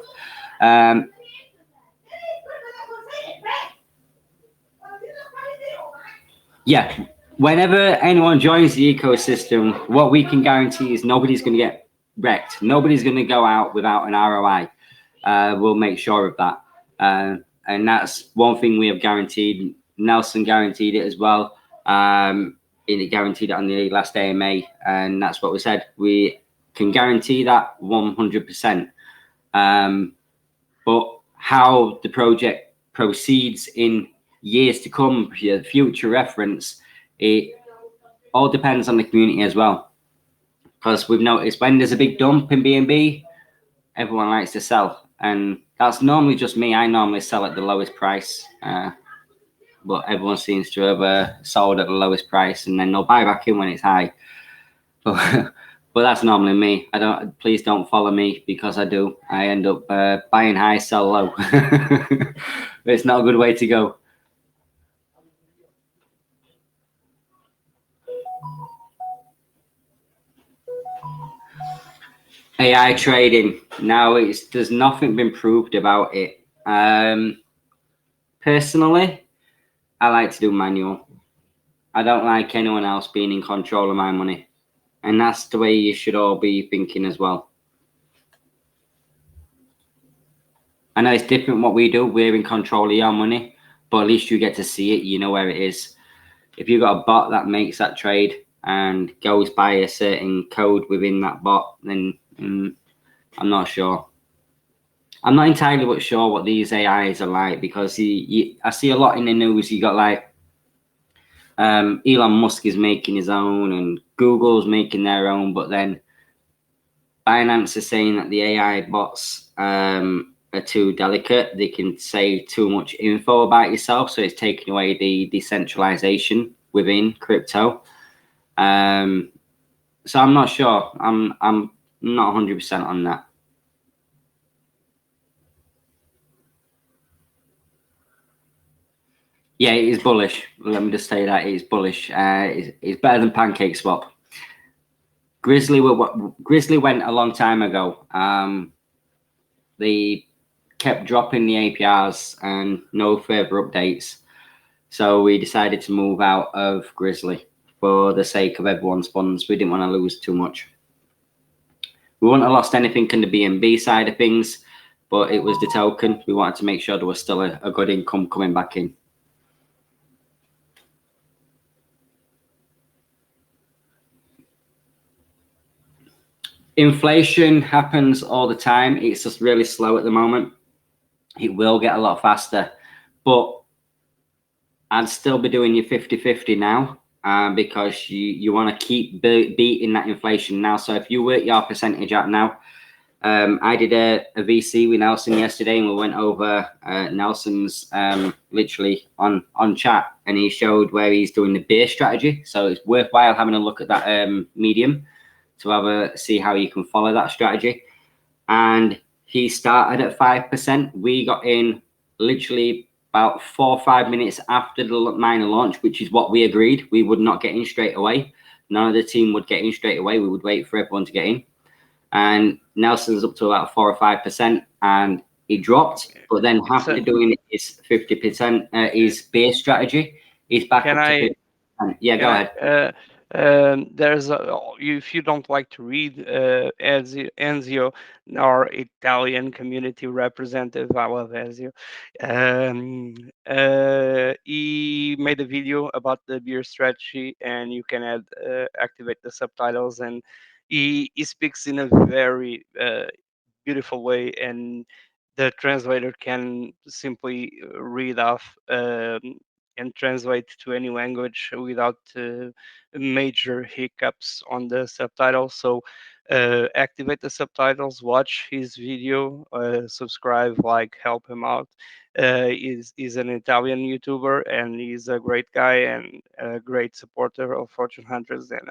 Yeah, whenever anyone joins the ecosystem, what we can guarantee is nobody's going to get wrecked. Nobody's going to go out without an ROI. We'll make sure of that. And that's one thing we have guaranteed. Nelson guaranteed it as well. He guaranteed it on the last AMA, and that's what we said. We can guarantee that 100%. But how the project proceeds in years to come, for your future reference, it all depends on the community as well. Because we've noticed when there's a big dump in B&B, everyone likes to sell, and that's normally just me. I normally sell at the lowest price, but everyone seems to have sold at the lowest price, and then they'll buy back in when it's high. But that's normally me. Please don't follow me, because I do. I end up buying high, sell low. It's not a good way to go. AI trading. Now there's nothing been proved about it. Personally, I like to do manual. I don't like anyone else being in control of my money. And that's the way you should all be thinking as well. I know it's different what we do. We're in control of your money, but at least you get to see it. You know where it is. If you've got a bot that makes that trade and goes by a certain code within that bot, then I'm not sure. I'm not entirely sure what these AIs are like, because I see a lot in the news. You got like Elon Musk is making his own, and Google's making their own, but then Binance is saying that the AI bots are too delicate. They can say too much info about yourself, so it's taking away the decentralization within crypto. So I'm not sure. I'm not 100% on that. Yeah, it is bullish. Let me just say that it is bullish. It's better than Pancake Swap. Grizzly went a long time ago. They kept dropping the APRs and no further updates. So we decided to move out of Grizzly for the sake of everyone's funds. We didn't want to lose too much. We wouldn't have lost anything in the B&B side of things, but it was the token. We wanted to make sure there was still a good income coming back in. Inflation happens all the time. It's just really slow at the moment. it will get a lot faster. But I'd still be doing your 50-50 now, because you want to keep beating that inflation now. So if you work your percentage out now, I did a VC with Nelson yesterday, and we went over Nelson's literally on chat, and he showed where he's doing the beer strategy. So it's worthwhile having a look at that medium to see how you can follow that strategy. And he started at 5%. We got in literally about 4 or 5 minutes after the miner launch, which is what we agreed. We would not get in straight away. None of the team would get in straight away. We would wait for everyone to get in. And Nelson's up to about 4 or 5%, and he dropped. But then after doing his 50%, his base strategy, he's back up to 50%. Yeah, go ahead. There's if you don't like to read, Enzio, our Italian community representative, I love Enzio. He made a video about the beer strategy, and you can activate the subtitles, and he speaks in a very beautiful way, and the translator can simply read off and translate to any language without major hiccups on the subtitles. So activate the subtitles, watch his video, subscribe, like, help him out. He's an Italian YouTuber, and he's a great guy and a great supporter of Fortune Hunters, and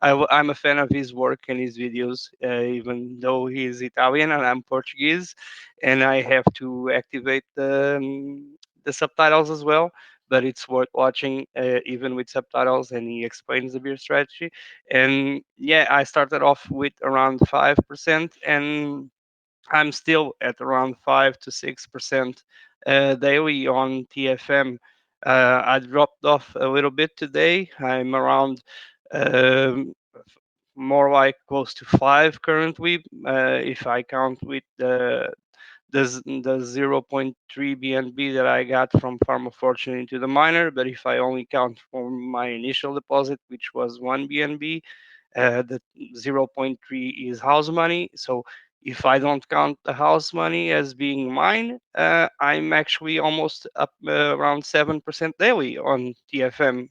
I'm a fan of his work and his videos, even though he's Italian and I'm Portuguese, and I have to activate the subtitles as well. But it's worth watching, even with subtitles, and he explains the beer strategy. And yeah, I started off with around 5%, and I'm still at around 5 to 6% daily on TFM. I dropped off a little bit today. I'm around um, more like close to 5 currently, if I count with the 0.3 BNB that I got from Farm of Fortune into the miner. But if I only count from my initial deposit, which was 1 BNB, the 0.3 is house money. So if I don't count the house money as being mine, I'm actually almost up around 7% daily on TFM,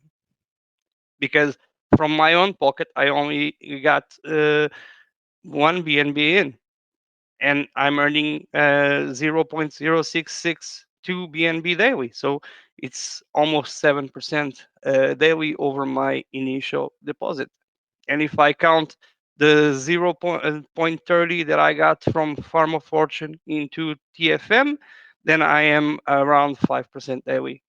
because from my own pocket, I only got 1 BNB in, and I'm earning 0.0662 BNB daily. So it's almost 7% daily over my initial deposit. And if I count the 0.30 that I got from Farm of Fortune into TFM, then I am around 5% daily.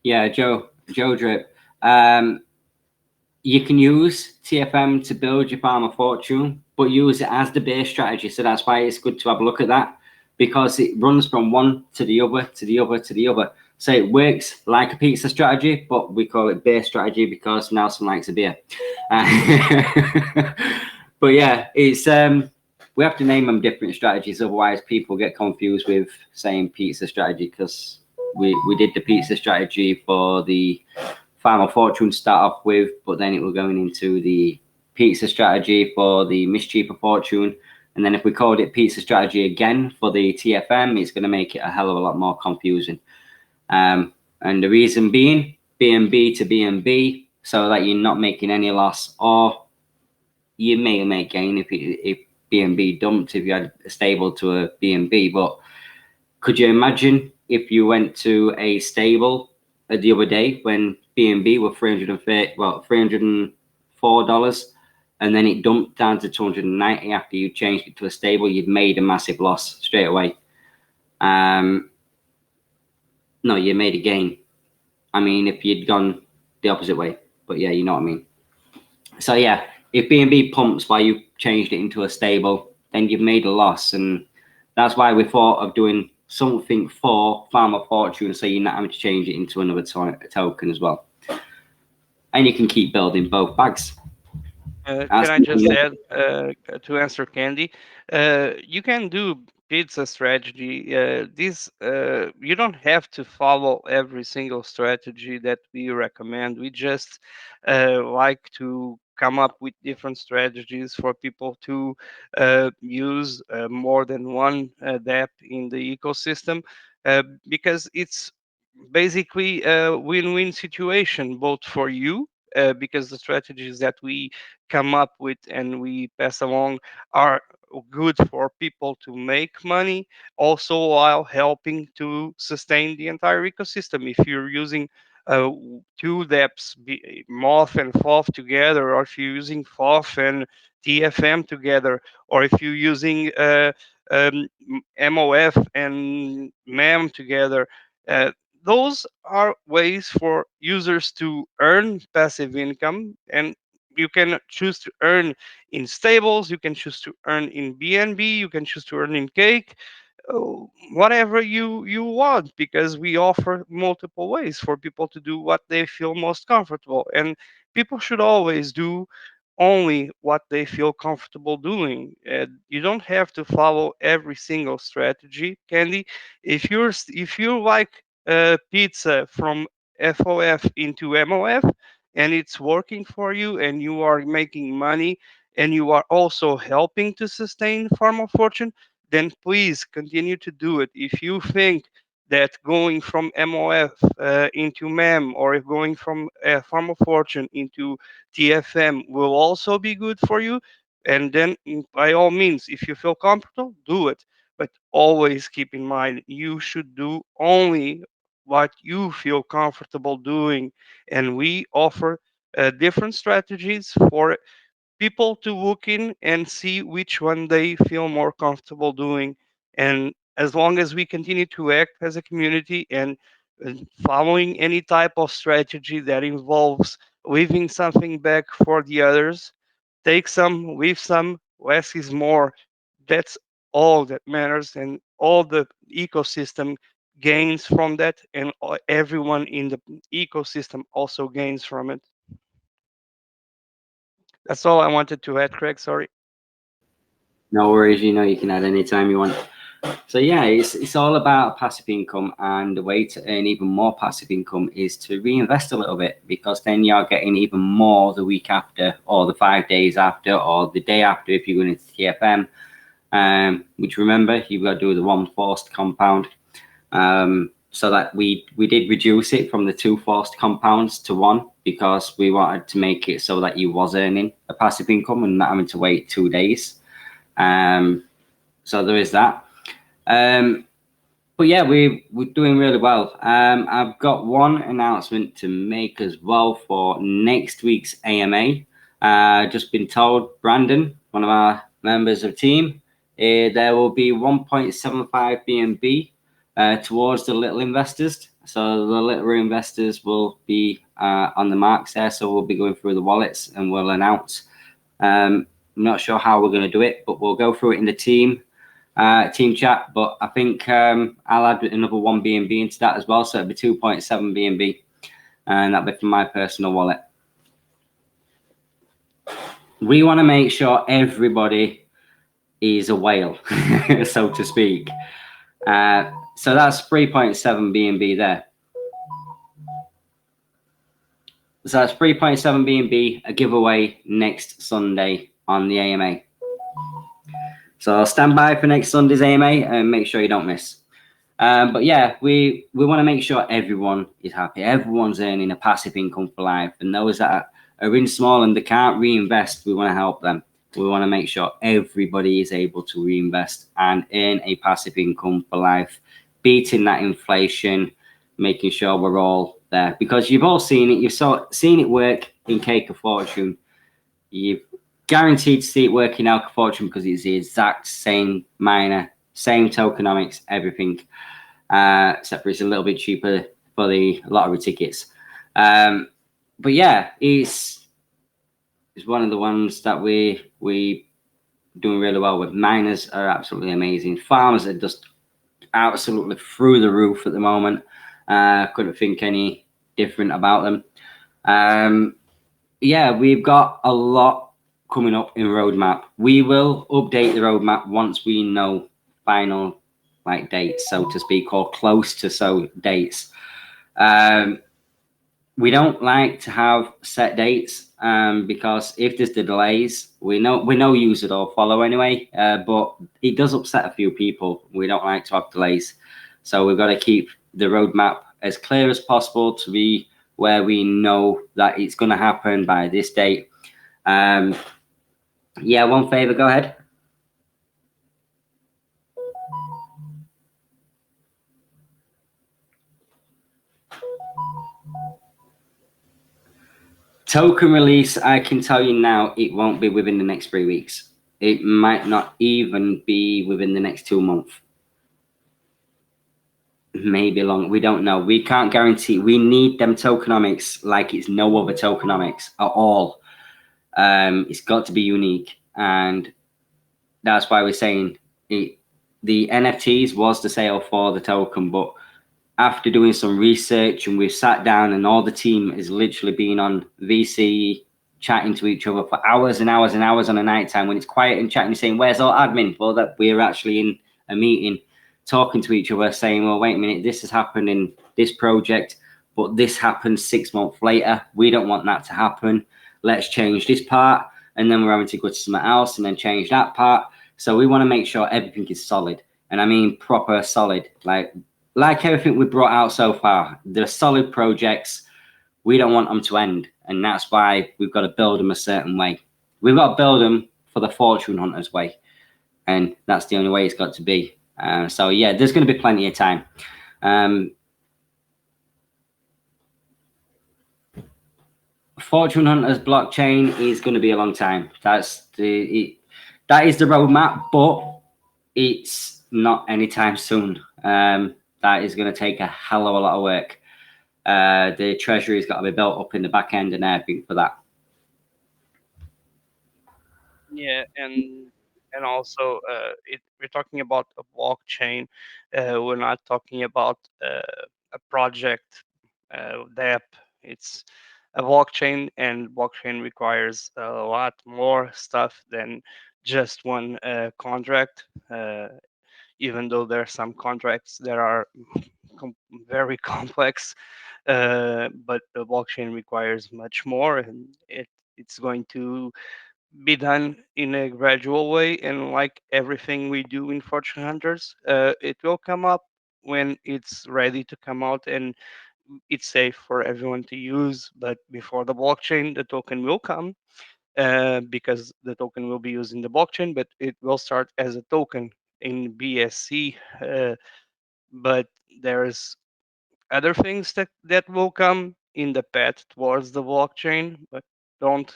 Yeah, Joe Drip. You can use TFM to build your Farm of Fortune, but use it as the base strategy. So that's why it's good to have a look at that, because it runs from one to the other, to the other, to the other. So it works like a pizza strategy, but we call it beer strategy because Nelson likes a beer. But yeah, it's we have to name them different strategies, otherwise people get confused with saying pizza strategy, because we did the pizza strategy for the Farm of Fortune to start off with, but then it was going into the pizza strategy for the Mischief of Fortune. And then if we called it pizza strategy again for the TFM, it's going to make it a hell of a lot more confusing. And the reason being, BNB to BNB, so that you're not making any loss, or you may make gain if BNB dumped, if you had a stable to a BNB. But could you imagine if you went to a stable the other day when BNB were $304, and then it dumped down to 290 after you changed it to a stable? You'd made a massive loss straight away. No, you made a gain. I mean, if you'd gone the opposite way, but yeah, you know what I mean. So yeah, if BNB pumps while you changed it into a stable, then you've made a loss, and that's why we thought of doing something for Farm of Fortune, so you're not having to change it into another token as well, and you can keep building both bags. Can I just add to answer Candy? You can do pizza strategy. You don't have to follow every single strategy that we recommend. We just like to come up with different strategies for people to use more than one debt in the ecosystem, because it's basically a win-win situation both for you, because the strategies that we come up with and we pass along are good for people to make money, also while helping to sustain the entire ecosystem. If you're using two dEPs, MOF and FOF together, or if you're using FOF and TFM together, or if you're using MOF and MEM together, uh, those are ways for users to earn passive income. And you can choose to earn in stables, you can choose to earn in BNB, you can choose to earn in cake, whatever you want, because we offer multiple ways for people to do what they feel most comfortable. And people should always do only what they feel comfortable doing. You don't have to follow every single strategy, Candy. If you like pizza from FOF into MOF and it's working for you and you are making money and you are also helping to sustain Farm of Fortune, then please continue to do it. If you think that going from MOF into MEM, or if going from Farm of Fortune into TFM will also be good for you, and then by all means, if you feel comfortable, do it. But always keep in mind, you should do only what you feel comfortable doing. And we offer different strategies for people to look in and see which one they feel more comfortable doing. And as long as we continue to act as a community and following any type of strategy that involves leaving something back for the others, take some, leave some, less is more. That's all that matters, and all the ecosystem gains from that, and everyone in the ecosystem also gains from it. That's all I wanted to add, Craig. Sorry. No worries, you know, you can add anytime you want. So yeah, it's all about passive income, and the way to earn even more passive income is to reinvest a little bit, because then you're getting even more the week after, or the 5 days after, or the day after if you're going into TFM. Which, remember, you've got to do the one forced compound. So that we did reduce it from the 2 forced compounds to 1, because we wanted to make it so that you was earning a passive income and not having to wait 2 days. So there is that. But yeah, we're doing really well. I've got one announcement to make as well for next week's AMA. Just been told, Brandon, one of our members of the team, there will be 1.75 BNB towards the little investors. So the little investors will be on the marks there. So we'll be going through the wallets and we'll announce. I'm not sure how we're going to do it, but we'll go through it in the team chat. But I think I'll add another 1 BNB into that as well. So it'll be 2.7 BNB, and that'll be from my personal wallet. We want to make sure everybody is a whale, so to speak. So that's 3.7 BNB there. So that's 3.7 BNB, a giveaway next Sunday on the AMA. So stand by for next Sunday's AMA and make sure you don't miss. But yeah, we want to make sure everyone is happy. Everyone's earning a passive income for life. And those that are in small and they can't reinvest, we want to help them. We want to make sure everybody is able to reinvest and earn a passive income for life, beating that inflation, making sure we're all there. Because you've all seen it. You've seen it work in Cake of Fortune. You've guaranteed to see it work in Alka Fortune, because it's the exact same miner, same tokenomics, everything, except for it's a little bit cheaper for the lottery tickets. But yeah, it's one of the ones that we doing really well with. Miners are absolutely amazing. Farmers are just absolutely through the roof at the moment. Couldn't think any different about them. Yeah, we've got a lot coming up in roadmap. We will update the roadmap once we know final dates, so to speak, or close to dates. we don't like to have set dates, because if there's the delays, we know users don't follow anyway, but it does upset a few people. We don't like to have delays, so we've got to keep the roadmap as clear as possible to be where we know that it's going to happen by this date. Yeah, one favor, go ahead. Token release, I can tell you now, it won't be within the next 3 weeks. It might not even be within the next 2 months. Maybe long, we don't know. We can't guarantee. We need them tokenomics like it's no other tokenomics at all. It's got to be unique, and that's why we're saying it. The NFTs was the sale for the token, but after doing some research and we've sat down and all the team is literally been on VC chatting to each other for hours and hours and hours on a night time when it's quiet and chatting, saying, where's our admin? Well, that we're actually in a meeting talking to each other saying, well, wait a minute, this has happened in this project, but this happened 6 months later. We don't want that to happen. Let's change this part. And then we're having to go to something else and then change that part. So we want to make sure everything is solid. And I mean proper solid, like everything we brought out so far. They're solid projects. We don't want them to end. And that's why we've got to build them a certain way. We've got to build them for the fortune hunters way. And that's the only way it's got to be. So yeah, there's going to be plenty of time. Fortune hunters blockchain is going to be a long time. That is the roadmap, but it's not anytime soon. That is going to take a hell of a lot of work. The treasury's got to be built up in the back end and everything for that. Yeah, and also we're talking about a blockchain. We're not talking about a project dApp. It's a blockchain, and blockchain requires a lot more stuff than just one contract. Even though there are some contracts that are very complex, but the blockchain requires much more, and it's going to be done in a gradual way. And like everything we do in Fortune Hunters, it will come up when it's ready to come out and it's safe for everyone to use. But before the blockchain, the token will come, because the token will be used in the blockchain, but it will start as a token in BSC. But there's other things that will come in the path towards the blockchain, but don't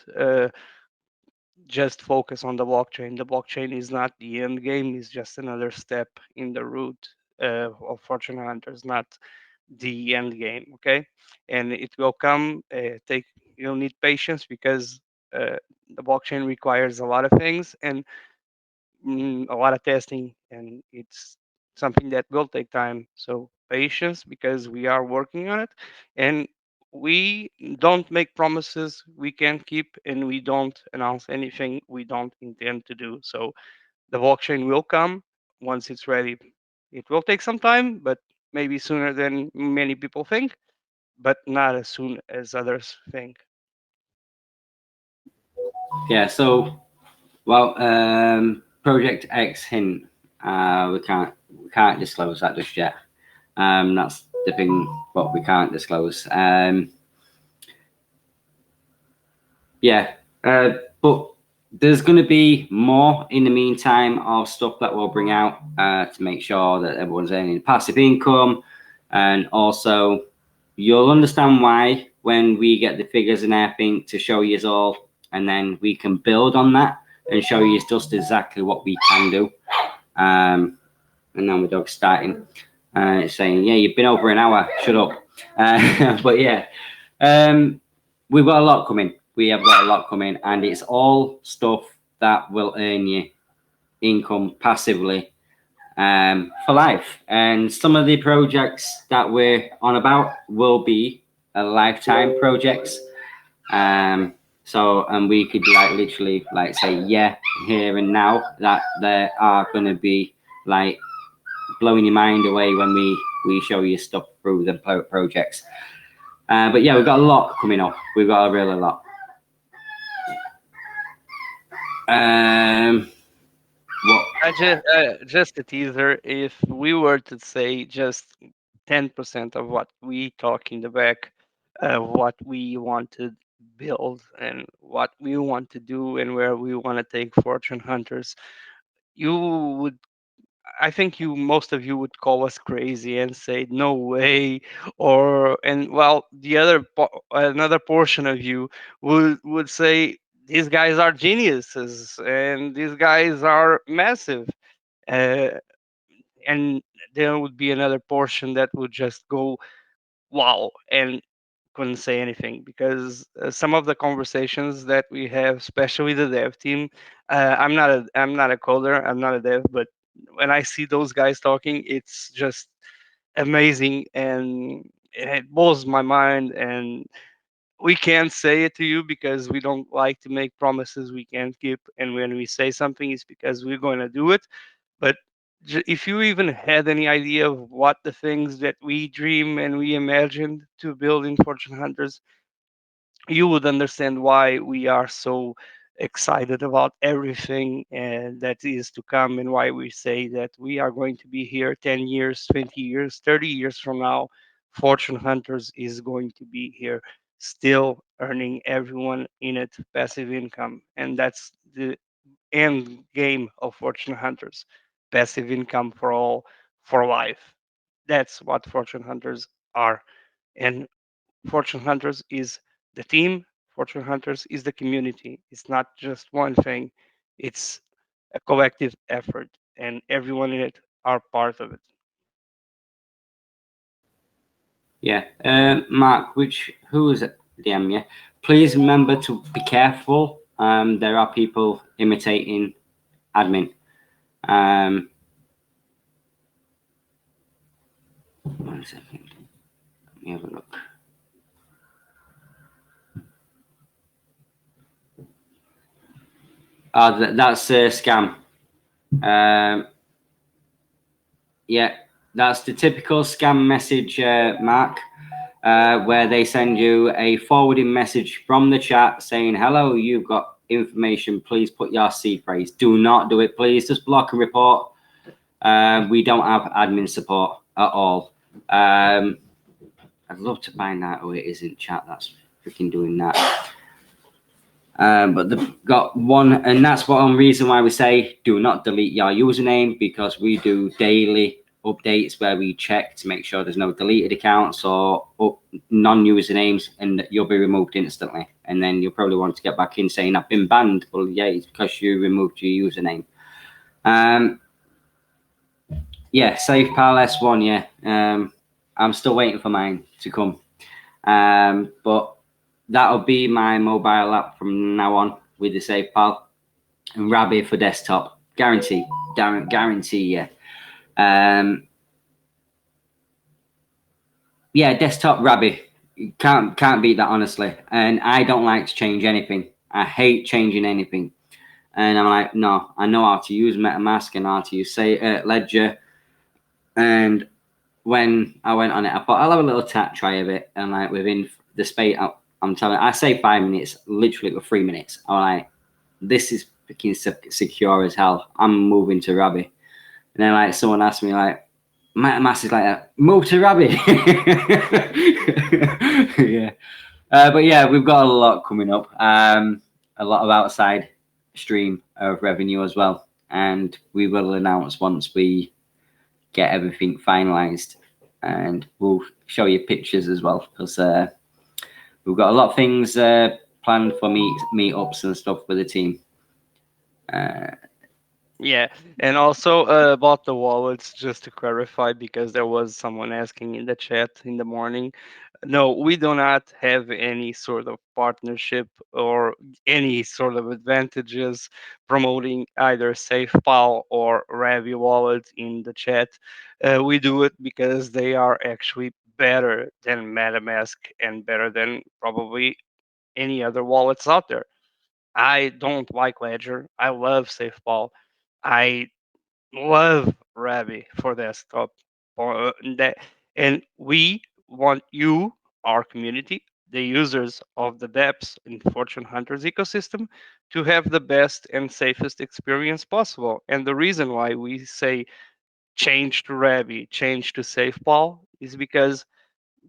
just focus on the blockchain. The blockchain is not the end game; it's just another step in the route of Fortune Hunters, not the end game. Okay, and it will come. You'll need patience, because the blockchain requires a lot of things and a lot of testing, and it's something that will take time. So patience, because we are working on it, and we don't make promises we can't keep, and we don't announce anything we don't intend to do. So the blockchain will come once it's ready. It will take some time, but maybe sooner than many people think, but not as soon as others think. Yeah, so, well, Project X hint, we can't disclose that just yet. That's the thing, what we can't disclose. Yeah, but there's going to be more in the meantime of stuff that we'll bring out to make sure that everyone's earning passive income. And also, you'll understand why when we get the figures and everything to show you all, and then we can build on that and show you just exactly what we can do. And now my dog's starting saying, yeah, you've been over an hour, shut up. But yeah, we've got a lot coming. We have got a lot coming, and it's all stuff that will earn you income passively for life. And some of the projects that we're on about will be lifetime projects. So, and we could like literally like say, yeah, here and now, that there are going to be like blowing your mind away when we show you stuff through the projects. But yeah, we've got a lot coming up. We've got a really lot. Just a teaser. If we were to say just 10% of what we talk in the back, what we want to build and what we want to do and where we want to take Fortune Hunters, you would, I think most of you would call us crazy and say no way, and well, another portion of you would say these guys are geniuses and these guys are massive. Uh, and there would be another portion that would just go wow and couldn't say anything because some of the conversations that we have, especially the dev team, I'm not a coder, I'm not a dev, but when I see those guys talking, it's just amazing and it blows my mind. And we can't say it to you because we don't like to make promises we can't keep. And when we say something, it's because we're going to do it. But if you even had any idea of what the things that we dream and we imagined to build in Fortune Hunters, you would understand why we are so excited about everything and that is to come, and why we say that we are going to be here 10 years, 20 years, 30 years from now. Fortune Hunters is going to be here, still earning everyone in it passive income. And that's the end game of Fortune Hunters: passive income for all, for life. That's what Fortune Hunters are. And Fortune Hunters is the team, Fortune Hunters is the community. It's not just one thing, it's a collective effort, and everyone in it are part of it. Yeah, Mark, who is it? DM you. Please remember to be careful. There are people imitating admin. 1 second. Let me have a look. That's a scam. Yeah, that's the typical scam message, Mark, where they send you a forwarding message from the chat saying, hello, you've got information, please put your seed phrase. Do not do it, please. Just block and report. We don't have admin support at all. I'd love to find out who it is in chat that's freaking doing that. But they've got one, and that's one reason why we say do not delete your username, because we do daily updates where we check to make sure there's no deleted accounts or non-usernames, and you'll be removed instantly. And then you'll probably want to get back in saying I've been banned. Well, yeah, it's because you removed your username. Yeah, SafePal S1, yeah. I'm still waiting for mine to come. But that'll be my mobile app from now on with the SafePal, and Rabbi for desktop. Guarantee, yeah. Yeah, desktop Rabbi. Can't beat that, honestly. And I don't like to change anything. I hate changing anything. And I'm like, no, I know how to use MetaMask and how to use Ledger. And when I went on it, I thought I'll have a little try of it. And like within the space, I'm telling, I say 5 minutes, literally with 3 minutes. I'm like, this is freaking secure as hell. I'm moving to Rabbi. And then like someone asked me like, MetaMask is like that. Move to Rabbi. Yeah. But yeah, we've got a lot coming up. A lot of outside stream of revenue as well. And we will announce once we get everything finalized. And we'll show you pictures as well, because we've got a lot of things planned for meetups and stuff with the team. Yeah, and also about the wallets, just to clarify, because there was someone asking in the chat in the morning. No, we do not have any sort of partnership or any sort of advantages promoting either SafePal or Ravi wallet in the chat. We do it because they are actually better than MetaMask and better than probably any other wallets out there. I don't like Ledger. I love SafePal. I love Ravi for desktop. And we want you our community, the users of the dApps in Fortune Hunters ecosystem, to have the best and safest experience possible. And the reason why we say change to Rabby, change to SafePal is because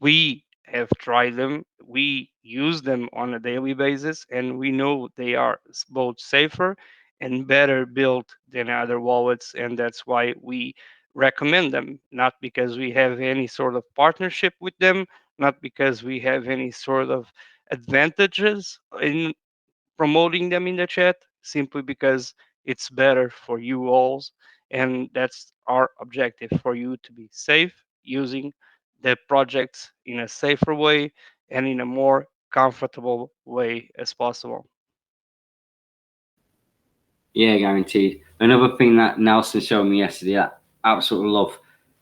we have tried them, we use them on a daily basis, and we know they are both safer and better built than other wallets. And that's why we recommend them, not because we have any sort of partnership with them, not because we have any sort of advantages in promoting them in the chat, simply because it's better for you all. And that's our objective, for you to be safe using the projects in a safer way and in a more comfortable way as possible. Yeah, guaranteed. Another thing that Nelson showed me yesterday, I absolutely love.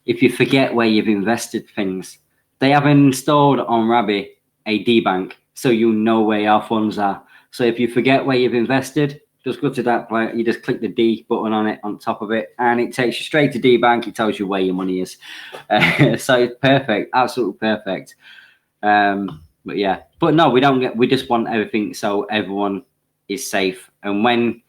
If you forget where you've invested things, they have installed on Rabby a debank, so you know where your funds are. So if you forget where you've invested, just go to that point. You just click the D button on it, on top of it, and it takes you straight to debank. It tells you where your money is. So it's perfect, absolutely perfect. But yeah, but no, we don't get. We just want everything so everyone is safe. And when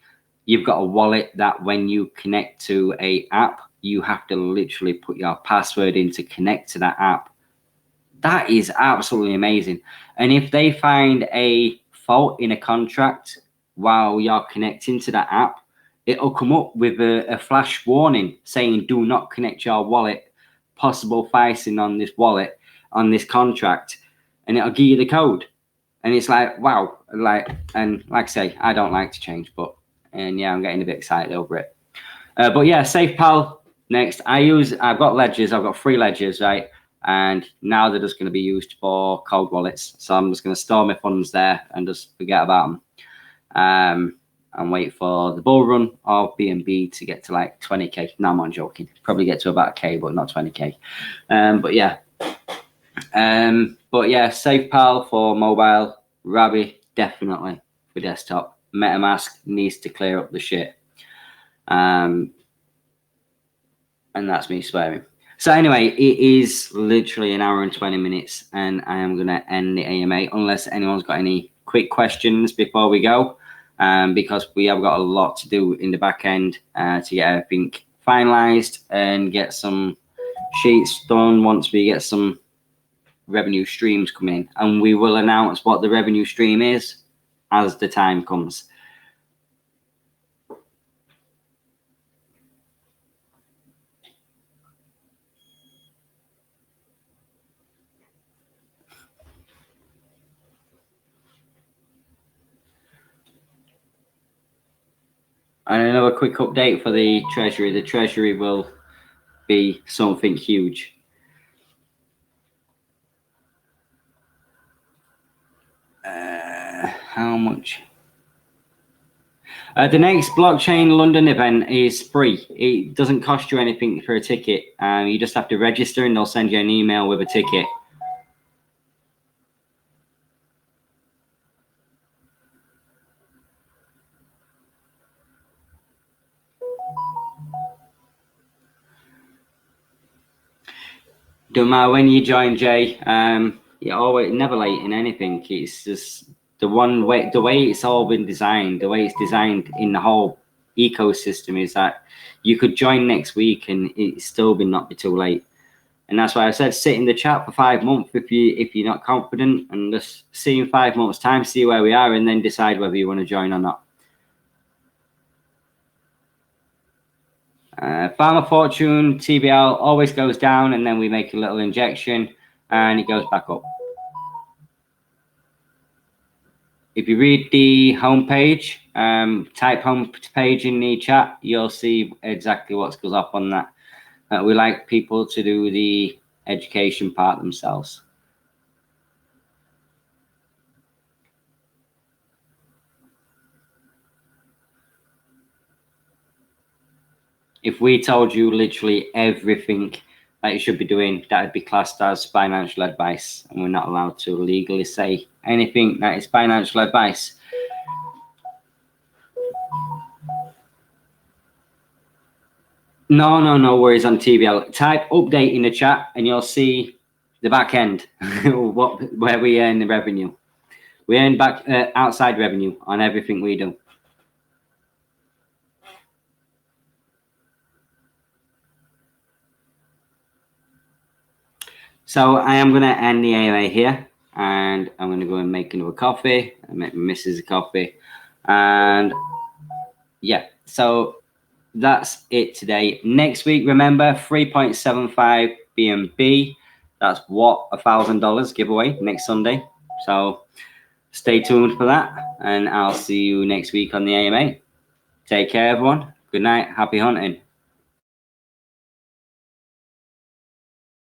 you've got a wallet that when you connect to a app, you have to literally put your password in to connect to that app. That is absolutely amazing. And if they find a fault in a contract while you're connecting to that app, it'll come up with a flash warning saying, do not connect your wallet, possible phishing on this wallet, on this contract, and it'll give you the code. And it's like, wow, and like I say, I don't like to change, and yeah, I'm getting a bit excited over it. But yeah, SafePal next. I've got ledgers. I've got 3 ledgers, right? And now they're just going to be used for cold wallets. So I'm just going to store my funds there and just forget about them. And wait for the bull run of BNB to get to like 20k. No, I'm not joking. Probably get to about a K, but not 20k. But yeah. But yeah, SafePal for mobile, Rabby definitely for desktop. MetaMask needs to clear up the shit. And that's me swearing. So anyway, it is literally 1 hour and 20 minutes, and I am going to end the AMA unless anyone's got any quick questions before we go, because we have got a lot to do in the back end to get everything finalized and get some sheets done once we get some revenue streams come in, and we will announce what the revenue stream is as the time comes. And another quick update for the treasury. The treasury will be something huge. How much? The next blockchain London event is free. It doesn't cost you anything for a ticket. You just have to register and they'll send you an email with a ticket. Don't matter when you join, Jay. You're always never late in anything. It's just the way it's all been designed, the way it's designed in the whole ecosystem is that you could join next week and it's still not be too late. And that's why I said sit in the chat for 5 months if you're not confident, and just see in 5 months' time, see where we are, and then decide whether you want to join or not. Farmer Fortune TBL always goes down, and then we make a little injection and it goes back up. If you read the homepage, type homepage in the chat, you'll see exactly what goes up on that. We like people to do the education part themselves. If we told you literally everything that you should be doing, that would be classed as financial advice, and we're not allowed to legally say anything that is financial advice. No worries on TBL. Type update in the chat and you'll see the back end, where we earn the revenue. We earn back outside revenue on everything we do. So I am going to end the AMA here, and I'm going to go and make another coffee. I make my missus a coffee, and yeah, so that's it today. Next week, remember 3.75 BNB. That's what $1,000 giveaway next Sunday. So stay tuned for that, and I'll see you next week on the AMA. Take care, everyone. Good night. Happy hunting.